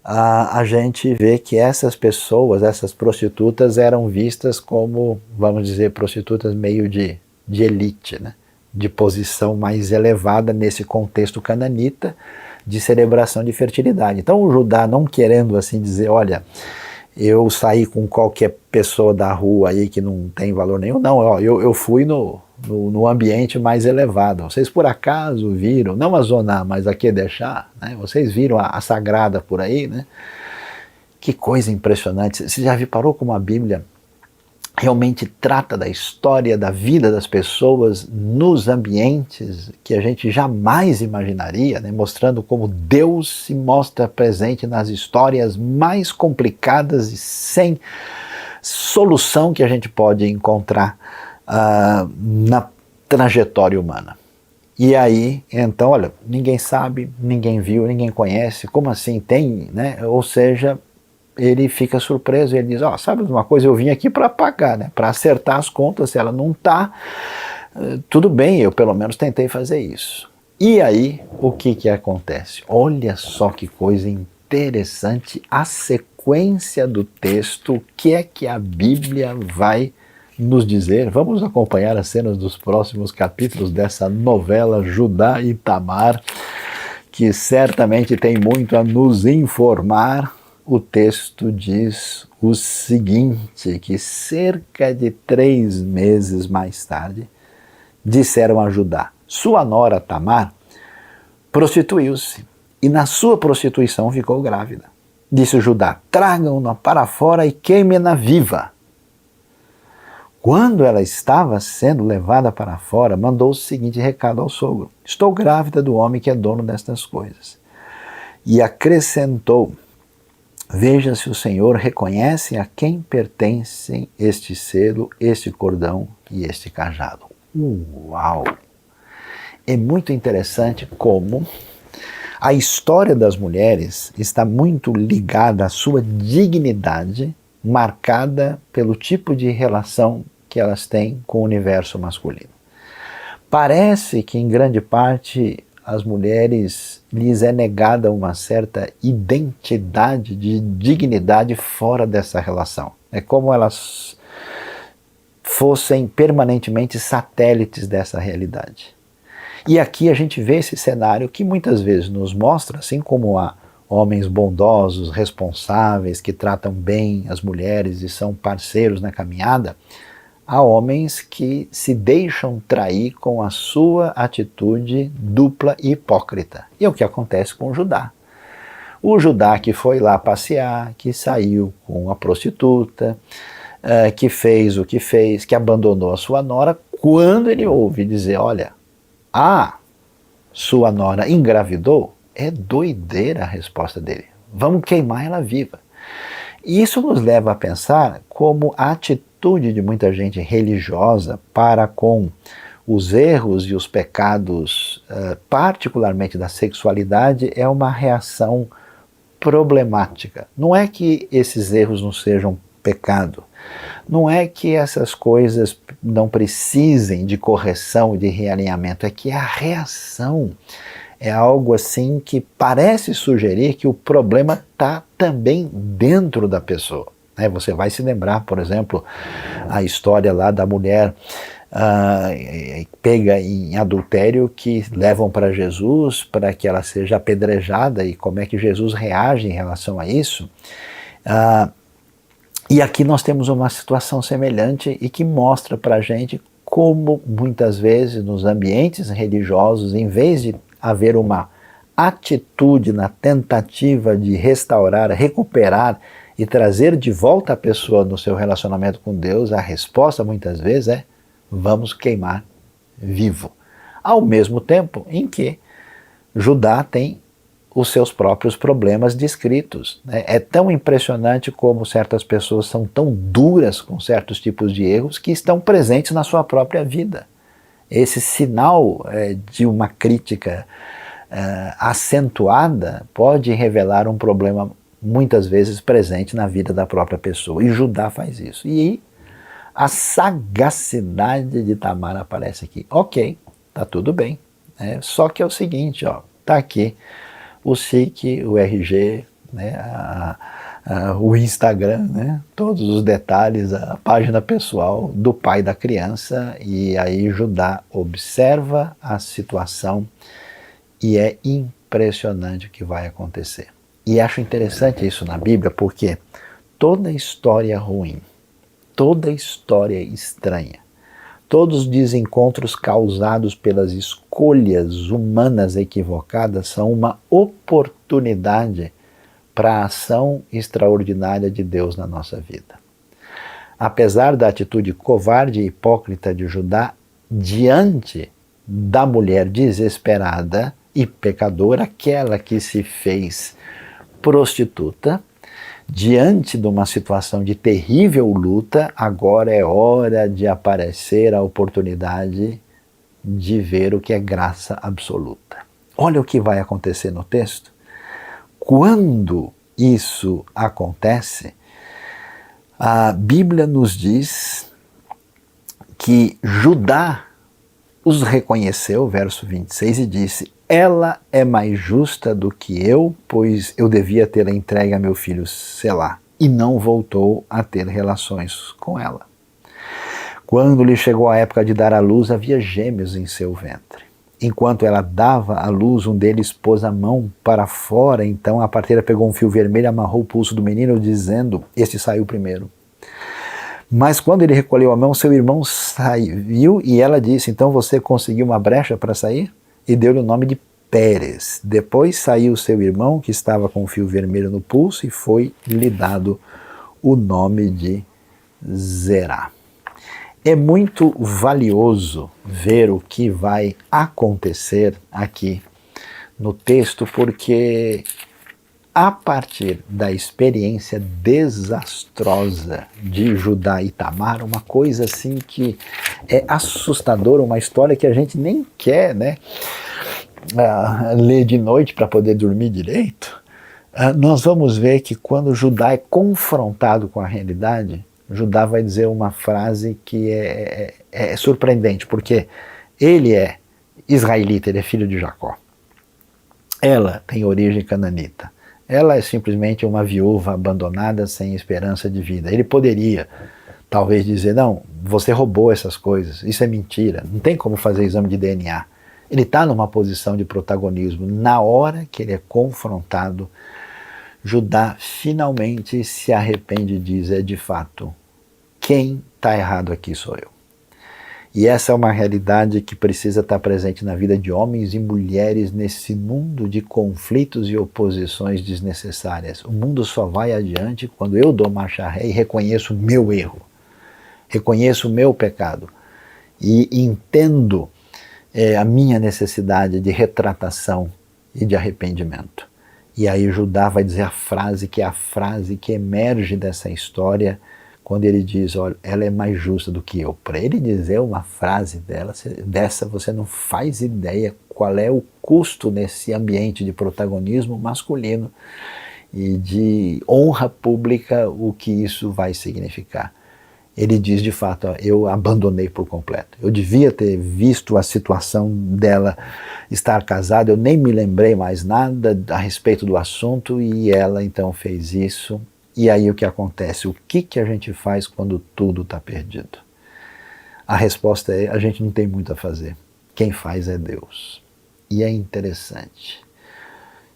a gente vê que essas pessoas, essas prostitutas, eram vistas como, vamos dizer, prostitutas meio de elite, né? De posição mais elevada nesse contexto cananita de celebração de fertilidade. Então o Judá, não querendo assim dizer, olha, eu saí com qualquer pessoa da rua aí que não tem valor nenhum, não, ó, eu fui no ambiente mais elevado. Vocês por acaso viram, não a Zoná, mas a Kedeshá, né? Vocês viram a Sagrada por aí, né? Que coisa impressionante. Você já parou como a Bíblia realmente trata da história, da vida das pessoas nos ambientes que a gente jamais imaginaria, né? Mostrando como Deus se mostra presente nas histórias mais complicadas e sem solução que a gente pode encontrar na trajetória humana. E aí, então, olha, ninguém sabe, ninguém viu, ninguém conhece, como assim tem, né? Ou seja, ele fica surpreso e ele diz, ó, sabe uma coisa, eu vim aqui para pagar, né? Para acertar as contas, se ela não está, tudo bem, eu pelo menos tentei fazer isso. E aí, o que acontece? Olha só que coisa interessante, a sequência do texto, o que é que a Bíblia vai nos dizer. Vamos acompanhar as cenas dos próximos capítulos dessa novela Judá e Tamar, que certamente tem muito a nos informar. O texto diz o seguinte, que cerca de 3 meses mais tarde, disseram a Judá, sua nora Tamar prostituiu-se e na sua prostituição ficou grávida. Disse Judá, tragam-na para fora e queimem-na viva. Quando ela estava sendo levada para fora, mandou o seguinte recado ao sogro, estou grávida do homem que é dono destas coisas. E acrescentou, veja se o Senhor reconhece a quem pertencem este selo, este cordão e este cajado. Uau! É muito interessante como a história das mulheres está muito ligada à sua dignidade, marcada pelo tipo de relação que elas têm com o universo masculino. Parece que em grande parte as mulheres lhes é negada uma certa identidade de dignidade fora dessa relação. É como elas fossem permanentemente satélites dessa realidade. E aqui a gente vê esse cenário que muitas vezes nos mostra, assim como há homens bondosos, responsáveis, que tratam bem as mulheres e são parceiros na caminhada, há homens que se deixam trair com a sua atitude dupla e hipócrita. E é o que acontece com Judá. O Judá que foi lá passear, que saiu com a prostituta, que fez o que fez, que abandonou a sua nora, quando ele ouve dizer, olha, sua nora engravidou, é doideira a resposta dele. Vamos queimar ela viva. E isso nos leva a pensar como a atitude de muita gente religiosa para com os erros e os pecados, particularmente da sexualidade, é uma reação problemática. Não é que esses erros não sejam pecado, Não é que essas coisas não precisem de correção e de realinhamento, é que a reação é algo assim que parece sugerir que o problema está também dentro da pessoa. Você vai se lembrar, por exemplo, a história lá da mulher pega em adultério, que levam para Jesus para que ela seja apedrejada, e como é que Jesus reage em relação a isso. E aqui nós temos uma situação semelhante e que mostra para a gente como muitas vezes nos ambientes religiosos, em vez de haver uma atitude na tentativa de restaurar, recuperar e trazer de volta a pessoa no seu relacionamento com Deus, a resposta muitas vezes é: vamos queimar vivo. Ao mesmo tempo em que Judá tem os seus próprios problemas descritos. É tão impressionante como certas pessoas são tão duras com certos tipos de erros que estão presentes na sua própria vida. Esse sinal de uma crítica acentuada pode revelar um problema muitas vezes presente na vida da própria pessoa. E Judá faz isso. E a sagacidade de Tamar aparece aqui. Ok, tá tudo bem. Só que é o seguinte, tá aqui o SIC, o RG, o Instagram, todos os detalhes, a página pessoal do pai da criança, e aí Judá observa a situação e é impressionante o que vai acontecer. E acho interessante isso na Bíblia, porque toda história ruim, toda história estranha, todos os desencontros causados pelas escolhas humanas equivocadas são uma oportunidade para a ação extraordinária de Deus na nossa vida. Apesar da atitude covarde e hipócrita de Judá diante da mulher desesperada e pecadora, aquela que se fez prostituta, diante de uma situação de terrível luta, agora é hora de aparecer a oportunidade de ver o que é graça absoluta. Olha o que vai acontecer no texto. Quando isso acontece, a Bíblia nos diz que Judá os reconheceu, verso 26, e disse: ela é mais justa do que eu, pois eu devia tê-la entregue a meu filho Selá, e não voltou a ter relações com ela. Quando lhe chegou a época de dar à luz, havia gêmeos em seu ventre. Enquanto ela dava à luz, um deles pôs a mão para fora, então a parteira pegou um fio vermelho e amarrou o pulso do menino, dizendo: este saiu primeiro. Mas quando ele recolheu a mão, seu irmão saiu, e ela disse: então você conseguiu uma brecha para sair? E deu-lhe o nome de Pérez. Depois saiu seu irmão, que estava com o fio vermelho no pulso, e foi-lhe dado o nome de Zerá. É muito valioso ver o que vai acontecer aqui no texto, porque a partir da experiência desastrosa de Judá e Tamar, uma coisa assim que é assustadora, uma história que a gente nem quer ler de noite para poder dormir direito, nós vamos ver que quando Judá é confrontado com a realidade, Judá vai dizer uma frase que é surpreendente, porque ele é israelita, ele é filho de Jacó. Ela tem origem cananita. Ela é simplesmente uma viúva abandonada sem esperança de vida. Ele poderia, talvez, dizer: não, você roubou essas coisas, isso é mentira, não tem como fazer exame de DNA. Ele está numa posição de protagonismo. Na hora que ele é confrontado, Judá finalmente se arrepende e diz: de fato, quem está errado aqui sou eu. E essa é uma realidade que precisa estar presente na vida de homens e mulheres nesse mundo de conflitos e oposições desnecessárias. O mundo só vai adiante quando eu dou marcha ré e reconheço o meu erro, reconheço o meu pecado e entendo a minha necessidade de retratação e de arrependimento. E aí Judá vai dizer a frase que é a frase que emerge dessa história, quando ele diz: olha, ela é mais justa do que eu. Para ele dizer uma frase dessa, você não faz ideia qual é o custo nesse ambiente de protagonismo masculino e de honra pública, o que isso vai significar. ele diz de fato, ó, eu abandonei por completo. Eu devia ter visto a situação dela estar casada, eu nem me lembrei mais nada a respeito do assunto e ela então fez isso. E aí o que acontece? O que a gente faz quando tudo está perdido? A resposta é, a gente não tem muito a fazer. Quem faz é Deus. E é interessante.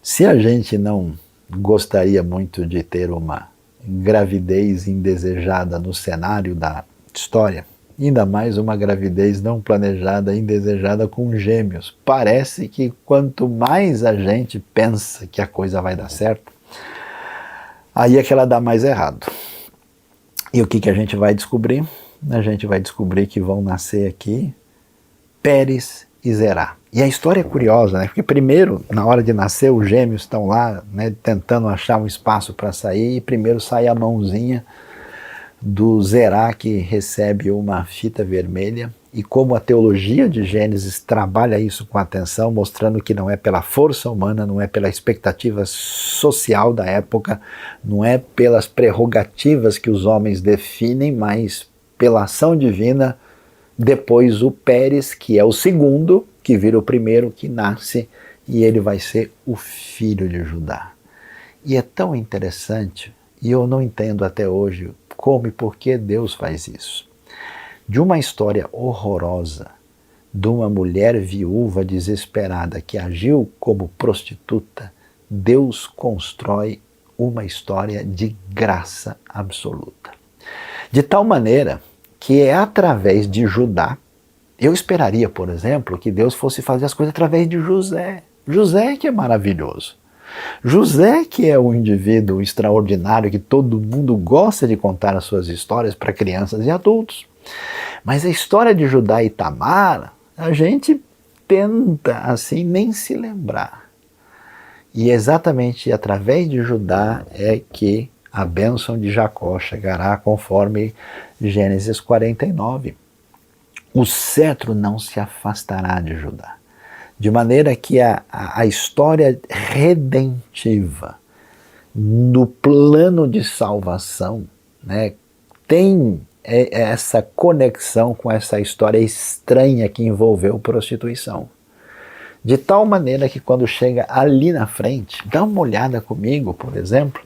Se a gente não gostaria muito de ter uma gravidez indesejada no cenário da história, ainda mais uma gravidez não planejada, indesejada com gêmeos. Parece que quanto mais a gente pensa que a coisa vai dar certo, aí é que ela dá mais errado. E o que a gente vai descobrir? A gente vai descobrir que vão nascer aqui Pérez e Zerá. E a história é curiosa, né? Porque primeiro, na hora de nascer, os gêmeos estão lá, né, tentando achar um espaço para sair, e primeiro sai a mãozinha do Zerá, que recebe uma fita vermelha, e como a teologia de Gênesis trabalha isso com atenção, mostrando que não é pela força humana, não é pela expectativa social da época, não é pelas prerrogativas que os homens definem, mas pela ação divina. Depois o Pérez, que é o segundo, que vira o primeiro, que nasce, e ele vai ser o filho de Judá. E é tão interessante, e eu não entendo até hoje como e por que Deus faz isso. De uma história horrorosa, de uma mulher viúva desesperada que agiu como prostituta, Deus constrói uma história de graça absoluta. De tal maneira que é através de Judá. Eu esperaria, por exemplo, que Deus fosse fazer as coisas através de José. José que é maravilhoso. José que é um indivíduo extraordinário que todo mundo gosta de contar as suas histórias para crianças e adultos. Mas a história de Judá e Tamar, a gente tenta assim nem se lembrar. E exatamente através de Judá é que a bênção de Jacó chegará conforme Gênesis 49. O cetro não se afastará de Judá. De maneira que a história redentiva no plano de salvação, né, tem essa conexão com essa história estranha que envolveu prostituição. De tal maneira que quando chega ali na frente, dá uma olhada comigo, por exemplo,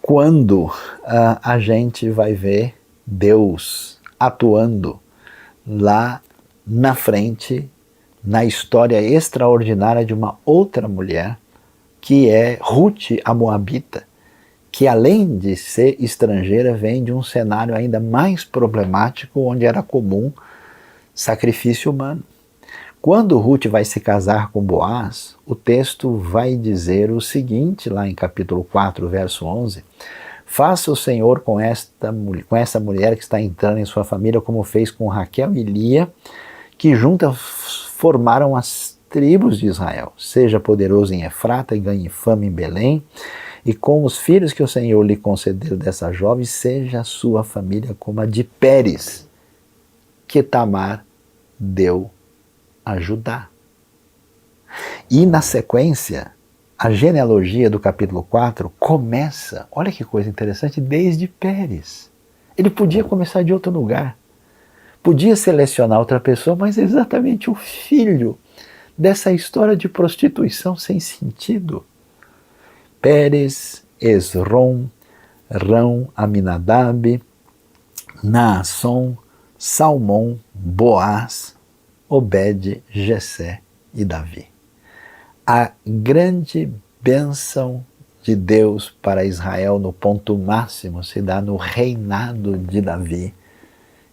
quando a gente vai ver Deus atuando lá na frente, na história extraordinária de uma outra mulher, que é Ruth, a Moabita, que além de ser estrangeira, vem de um cenário ainda mais problemático, onde era comum sacrifício humano. Quando Ruth vai se casar com Boaz, o texto vai dizer o seguinte, lá em capítulo 4, verso 11, faça o Senhor com essa mulher que está entrando em sua família, como fez com Raquel e Lia, que juntas formaram as tribos de Israel. Seja poderoso em Efrata e ganhe fama em Belém, e com os filhos que o Senhor lhe concedeu dessa jovem, seja a sua família como a de Pérez, que Tamar deu a Judá. E na sequência, a genealogia do capítulo 4 começa, olha que coisa interessante, desde Pérez. Ele podia começar de outro lugar, podia selecionar outra pessoa, mas é exatamente o filho dessa história de prostituição sem sentido. Pérez, Esrom, Rão, Aminadab, Naasson, Salmão, Boaz, Obed, Jessé e Davi. A grande bênção de Deus para Israel no ponto máximo se dá no reinado de Davi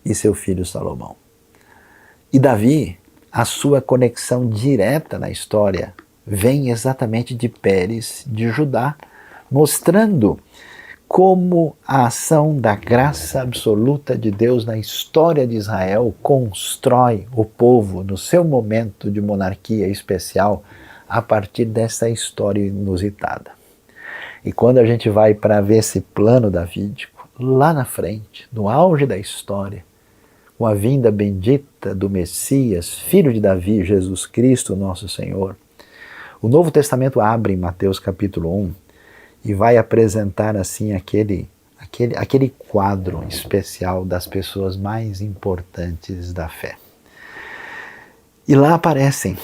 e seu filho Salomão. E Davi, a sua conexão direta na história, vem exatamente de Pérez, de Judá, mostrando como a ação da graça absoluta de Deus na história de Israel constrói o povo no seu momento de monarquia especial a partir dessa história inusitada. E quando a gente vai para ver esse plano davídico, lá na frente, no auge da história, com a vinda bendita do Messias, filho de Davi, Jesus Cristo, nosso Senhor, o Novo Testamento abre em Mateus capítulo 1 e vai apresentar assim aquele aquele quadro especial das pessoas mais importantes da fé. E lá aparecem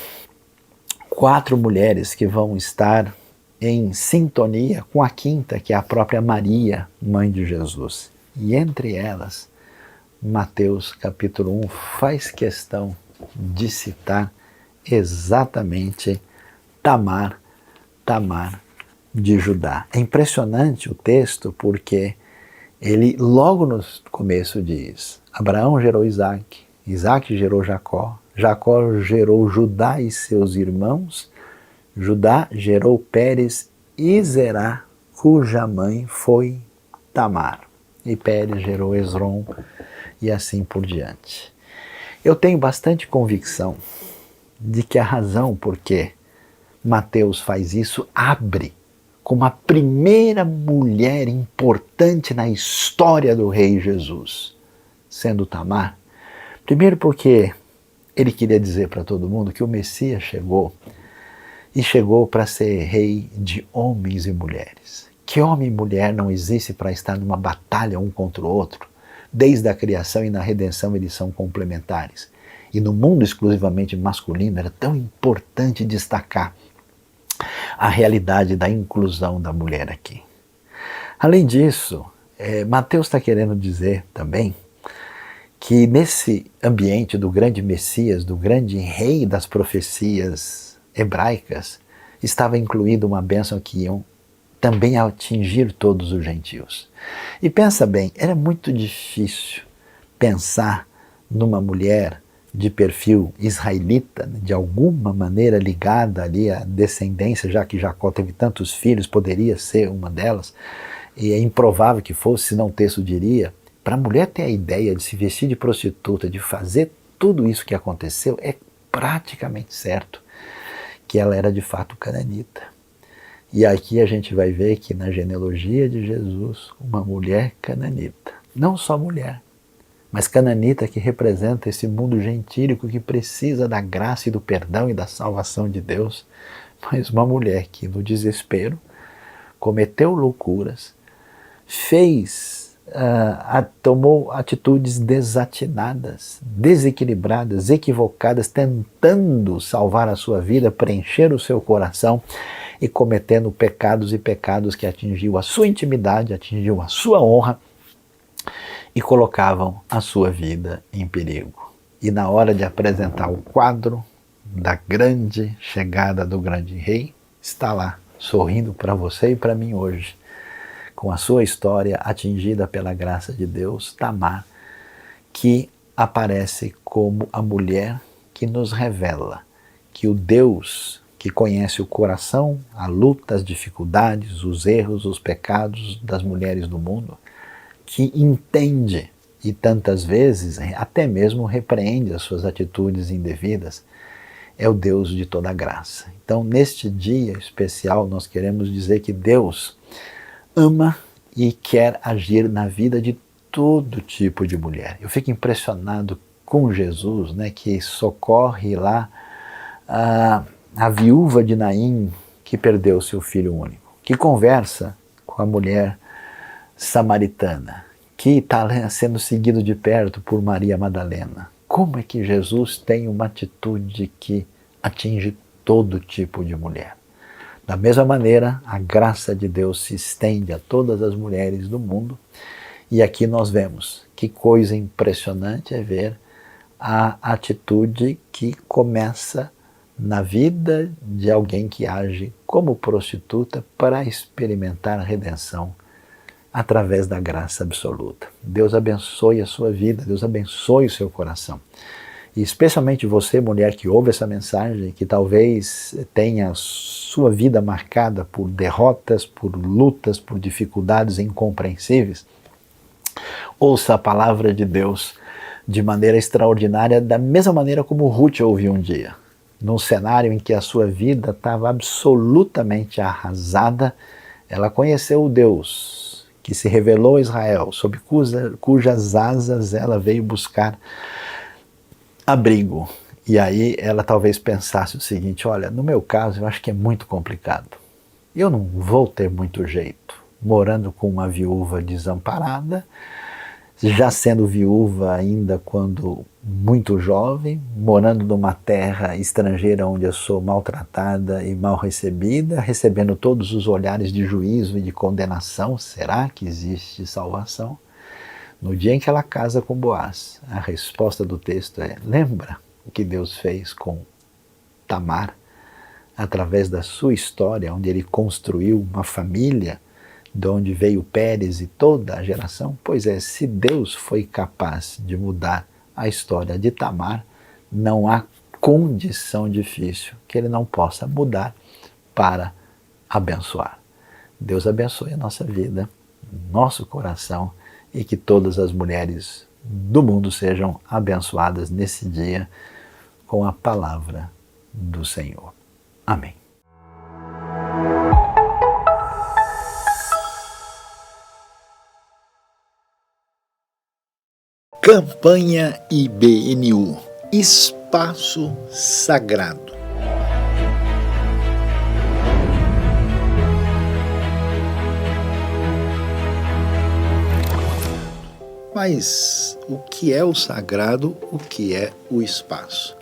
4 mulheres que vão estar em sintonia com a quinta, que é a própria Maria, mãe de Jesus. E entre elas, Mateus capítulo 1 faz questão de citar exatamente Tamar de Judá. É impressionante o texto porque ele logo no começo diz: Abraão gerou Isaac, Isaac gerou Jacó, Jacó gerou Judá e seus irmãos, Judá gerou Pérez e Zerá, cuja mãe foi Tamar. E Pérez gerou Esrom e assim por diante. Eu tenho bastante convicção de que a razão por que Mateus faz isso abre como a primeira mulher importante na história do rei Jesus, sendo Tamar. Primeiro porque ele queria dizer para todo mundo que o Messias chegou, e chegou para ser rei de homens e mulheres. Que homem e mulher não existe para estar numa batalha um contra o outro? Desde a criação e na redenção eles são complementares. E no mundo exclusivamente masculino era tão importante destacar a realidade da inclusão da mulher aqui. Além disso, Mateus está querendo dizer também que nesse ambiente do grande Messias, do grande rei das profecias hebraicas, estava incluída uma bênção que iam também atingir todos os gentios. E pensa bem, era muito difícil pensar numa mulher de perfil israelita, de alguma maneira ligada ali à descendência, já que Jacó teve tantos filhos, poderia ser uma delas, e é improvável que fosse, senão o texto diria, para a mulher ter a ideia de se vestir de prostituta, de fazer tudo isso que aconteceu, é praticamente certo que ela era de fato cananita. E aqui a gente vai ver que na genealogia de Jesus, uma mulher cananita, não só mulher, mas cananita que representa esse mundo gentílico que precisa da graça e do perdão e da salvação de Deus, mas uma mulher que no desespero cometeu loucuras, tomou atitudes desatinadas, desequilibradas, equivocadas, tentando salvar a sua vida, preencher o seu coração e cometendo pecados e pecados que atingiu a sua intimidade, atingiu a sua honra e colocavam a sua vida em perigo. E na hora de apresentar o quadro da grande chegada do grande rei, está lá, sorrindo para você e para mim hoje, com a sua história atingida pela graça de Deus, Tamar, que aparece como a mulher que nos revela que o Deus que conhece o coração, a luta, as dificuldades, os erros, os pecados das mulheres do mundo, que entende e tantas vezes até mesmo repreende as suas atitudes indevidas, é o Deus de toda graça. Então, neste dia especial, nós queremos dizer que Deus ama e quer agir na vida de todo tipo de mulher. Eu fico impressionado com Jesus, né, que socorre lá a viúva de Naim que perdeu seu filho único, que conversa com a mulher samaritana, que está sendo seguido de perto por Maria Madalena. Como é que Jesus tem uma atitude que atinge todo tipo de mulher? Da mesma maneira, a graça de Deus se estende a todas as mulheres do mundo, e aqui nós vemos que coisa impressionante é ver a atitude que começa na vida de alguém que age como prostituta para experimentar a redenção através da graça absoluta. Deus abençoe a sua vida, Deus abençoe o seu coração. E especialmente você, mulher, que ouve essa mensagem, que talvez tenha sua vida marcada por derrotas, por lutas, por dificuldades incompreensíveis, ouça a palavra de Deus de maneira extraordinária, da mesma maneira como Ruth ouviu um dia. Num cenário em que a sua vida estava absolutamente arrasada, ela conheceu o Deus que se revelou a Israel, sob cujas asas ela veio buscar abrigo. E aí ela talvez pensasse o seguinte: olha, no meu caso eu acho que é muito complicado. Eu não vou ter muito jeito. morando com uma viúva desamparada, já sendo viúva ainda quando muito jovem, morando numa terra estrangeira onde eu sou maltratada e mal recebida, recebendo todos os olhares de juízo e de condenação. Será que existe salvação? No dia em que ela casa com Boaz, a resposta do texto é: lembra o que Deus fez com Tamar, através da sua história, onde ele construiu uma família, de onde veio Pérez e toda a geração? Pois é, se Deus foi capaz de mudar a história de Tamar, não há condição difícil que ele não possa mudar para abençoar. Deus abençoe a nossa vida, nosso coração, e que todas as mulheres do mundo sejam abençoadas nesse dia com a palavra do Senhor. Amém. Campanha IBNU, Espaço Sagrado. Mas o que é o sagrado, o que é o espaço?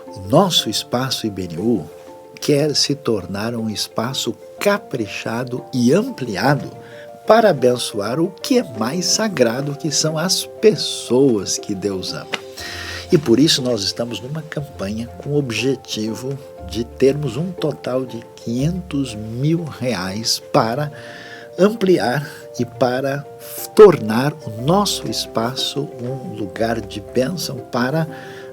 O nosso espaço IBNU quer se tornar um espaço caprichado e ampliado para abençoar o que é mais sagrado, que são as pessoas que Deus ama. E por isso nós estamos numa campanha com o objetivo de termos um total de R$500 mil para ampliar e para tornar o nosso espaço um lugar de bênção para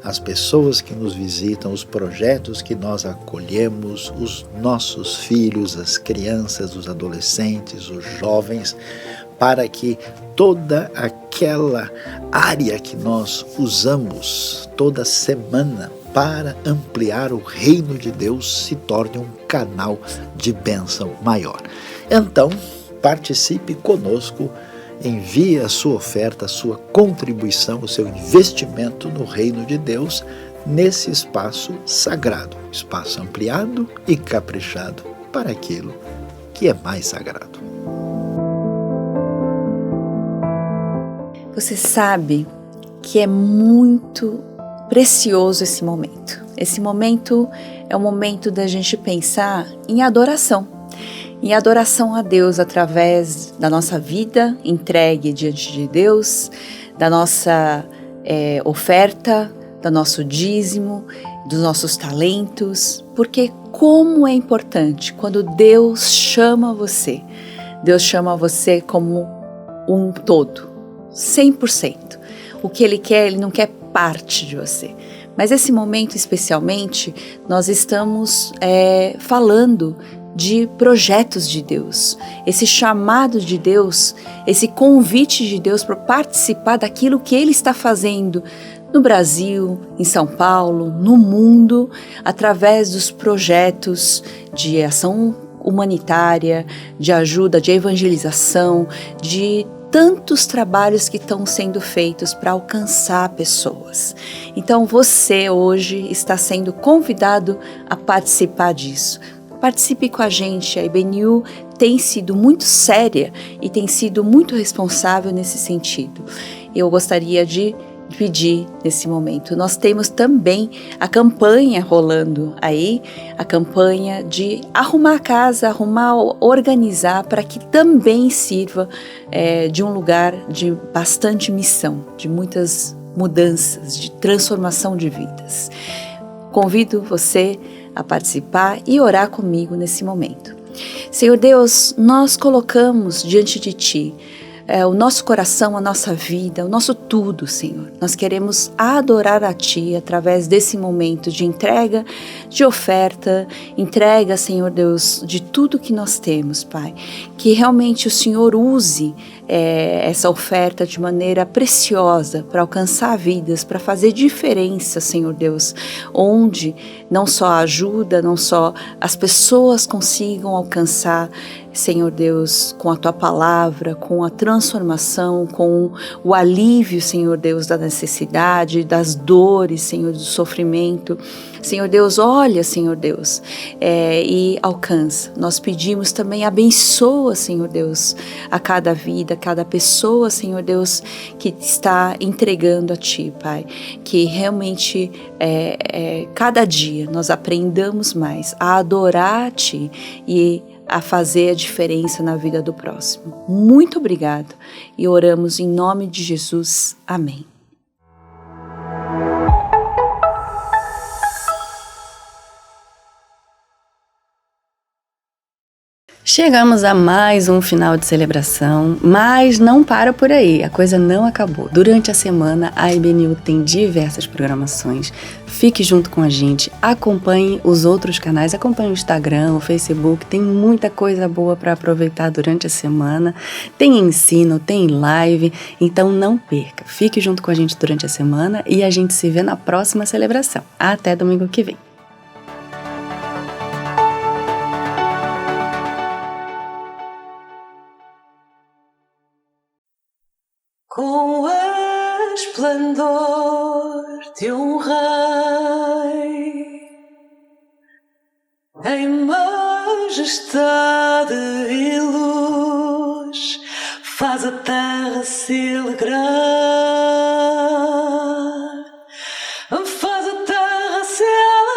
as pessoas que nos visitam, os projetos que nós acolhemos, os nossos filhos, as crianças, os adolescentes, os jovens, para que toda aquela área que nós usamos toda semana para ampliar o reino de Deus se torne um canal de bênção maior. Então, participe conosco, envie a sua oferta, a sua contribuição, o seu investimento no reino de Deus, nesse espaço sagrado, espaço ampliado e caprichado para aquilo que é mais sagrado. Você sabe que é muito precioso esse momento. Esse momento é o momento da gente pensar em adoração a Deus através da nossa vida entregue diante de Deus, da nossa oferta, do nosso dízimo, dos nossos talentos, porque como é importante quando Deus chama você como um todo, 100%. O que Ele quer, Ele não quer parte de você. Mas esse momento especialmente, nós estamos falando de projetos de Deus, esse chamado de Deus, esse convite de Deus para participar daquilo que Ele está fazendo no Brasil, em São Paulo, no mundo, através dos projetos de ação humanitária, de ajuda, de evangelização, de tantos trabalhos que estão sendo feitos para alcançar pessoas. Então você hoje está sendo convidado a participar disso. Participe com a gente, a IBNU tem sido muito séria e tem sido muito responsável nesse sentido. Eu gostaria de pedir nesse momento, nós temos também a campanha rolando aí, a campanha de arrumar a casa, organizar para que também sirva de um lugar de bastante missão, de muitas mudanças, de transformação de vidas. Convido você a participar e orar comigo nesse momento. Senhor Deus, nós colocamos diante de Ti o nosso coração, a nossa vida, o nosso tudo, Senhor. Nós queremos adorar a Ti através desse momento de entrega, de oferta, entrega, Senhor Deus, de tudo que nós temos, Pai. Que realmente o Senhor use essa oferta de maneira preciosa para alcançar vidas, para fazer diferença, Senhor Deus, onde não só a ajuda, não só as pessoas consigam alcançar, Senhor Deus, com a Tua palavra, com a transformação, com o alívio, Senhor Deus, da necessidade, das dores, Senhor, do sofrimento, Senhor Deus, olha, Senhor Deus, e alcança. Nós pedimos também, abençoa, Senhor Deus, a cada vida, a cada pessoa, Senhor Deus, que está entregando a Ti, Pai. Que realmente, cada dia, nós aprendamos mais a adorar a Ti e a fazer a diferença na vida do próximo. Muito obrigado e oramos em nome de Jesus. Amém. Chegamos a mais um final de celebração, mas não para por aí, a coisa não acabou. Durante a semana, a IBNU tem diversas programações. Fique junto com a gente, acompanhe os outros canais, acompanhe o Instagram, o Facebook, tem muita coisa boa para aproveitar durante a semana. Tem ensino, tem live, então não perca. Fique junto com a gente durante a semana e a gente se vê na próxima celebração. Até domingo que vem. Com o esplendor de um rei, em majestade e luz, faz a terra se alegrar, faz a terra se alegrar.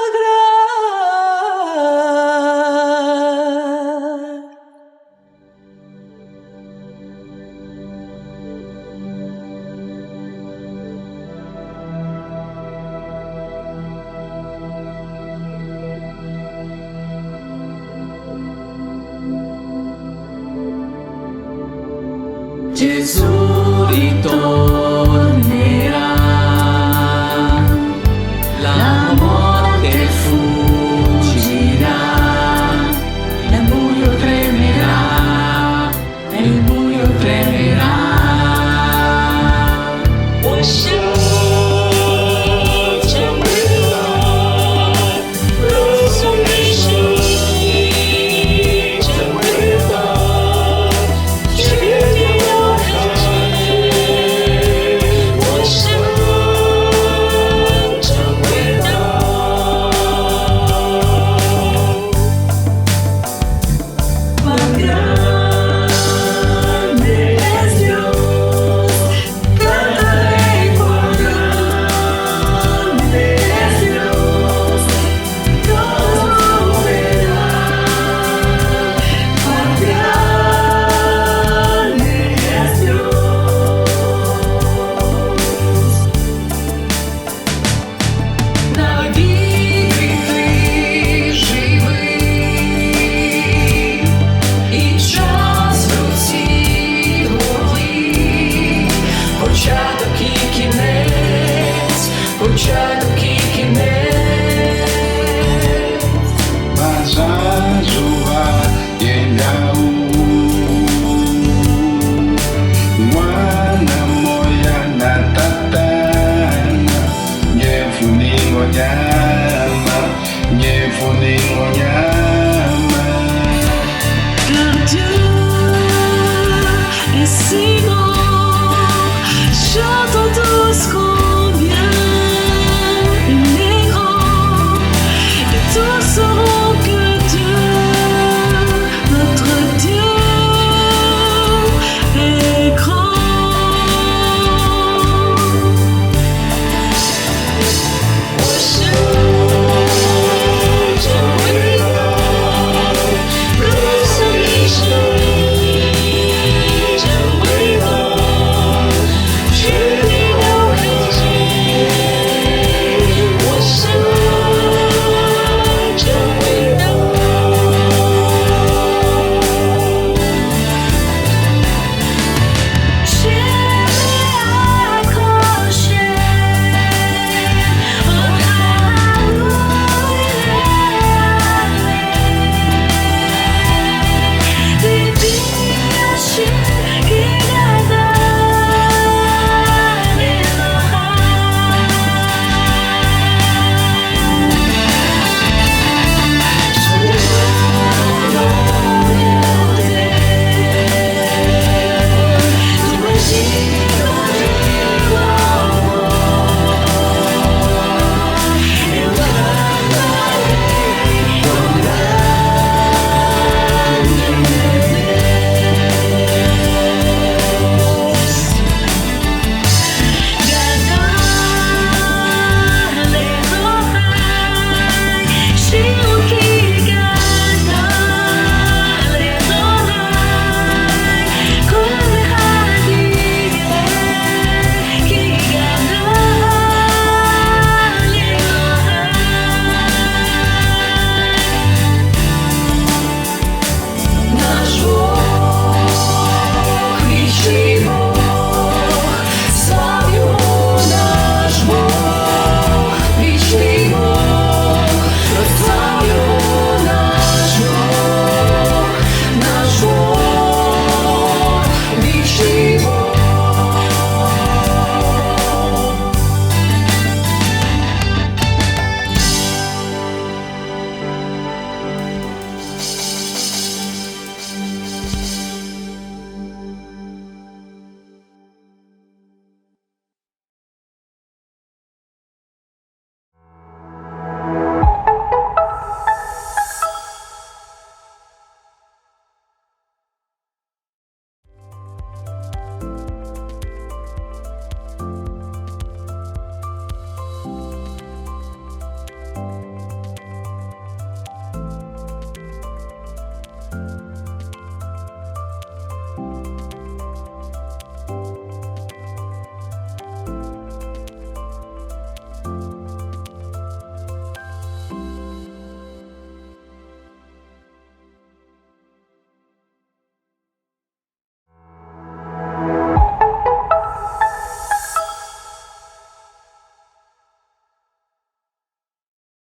Gesù ritorna.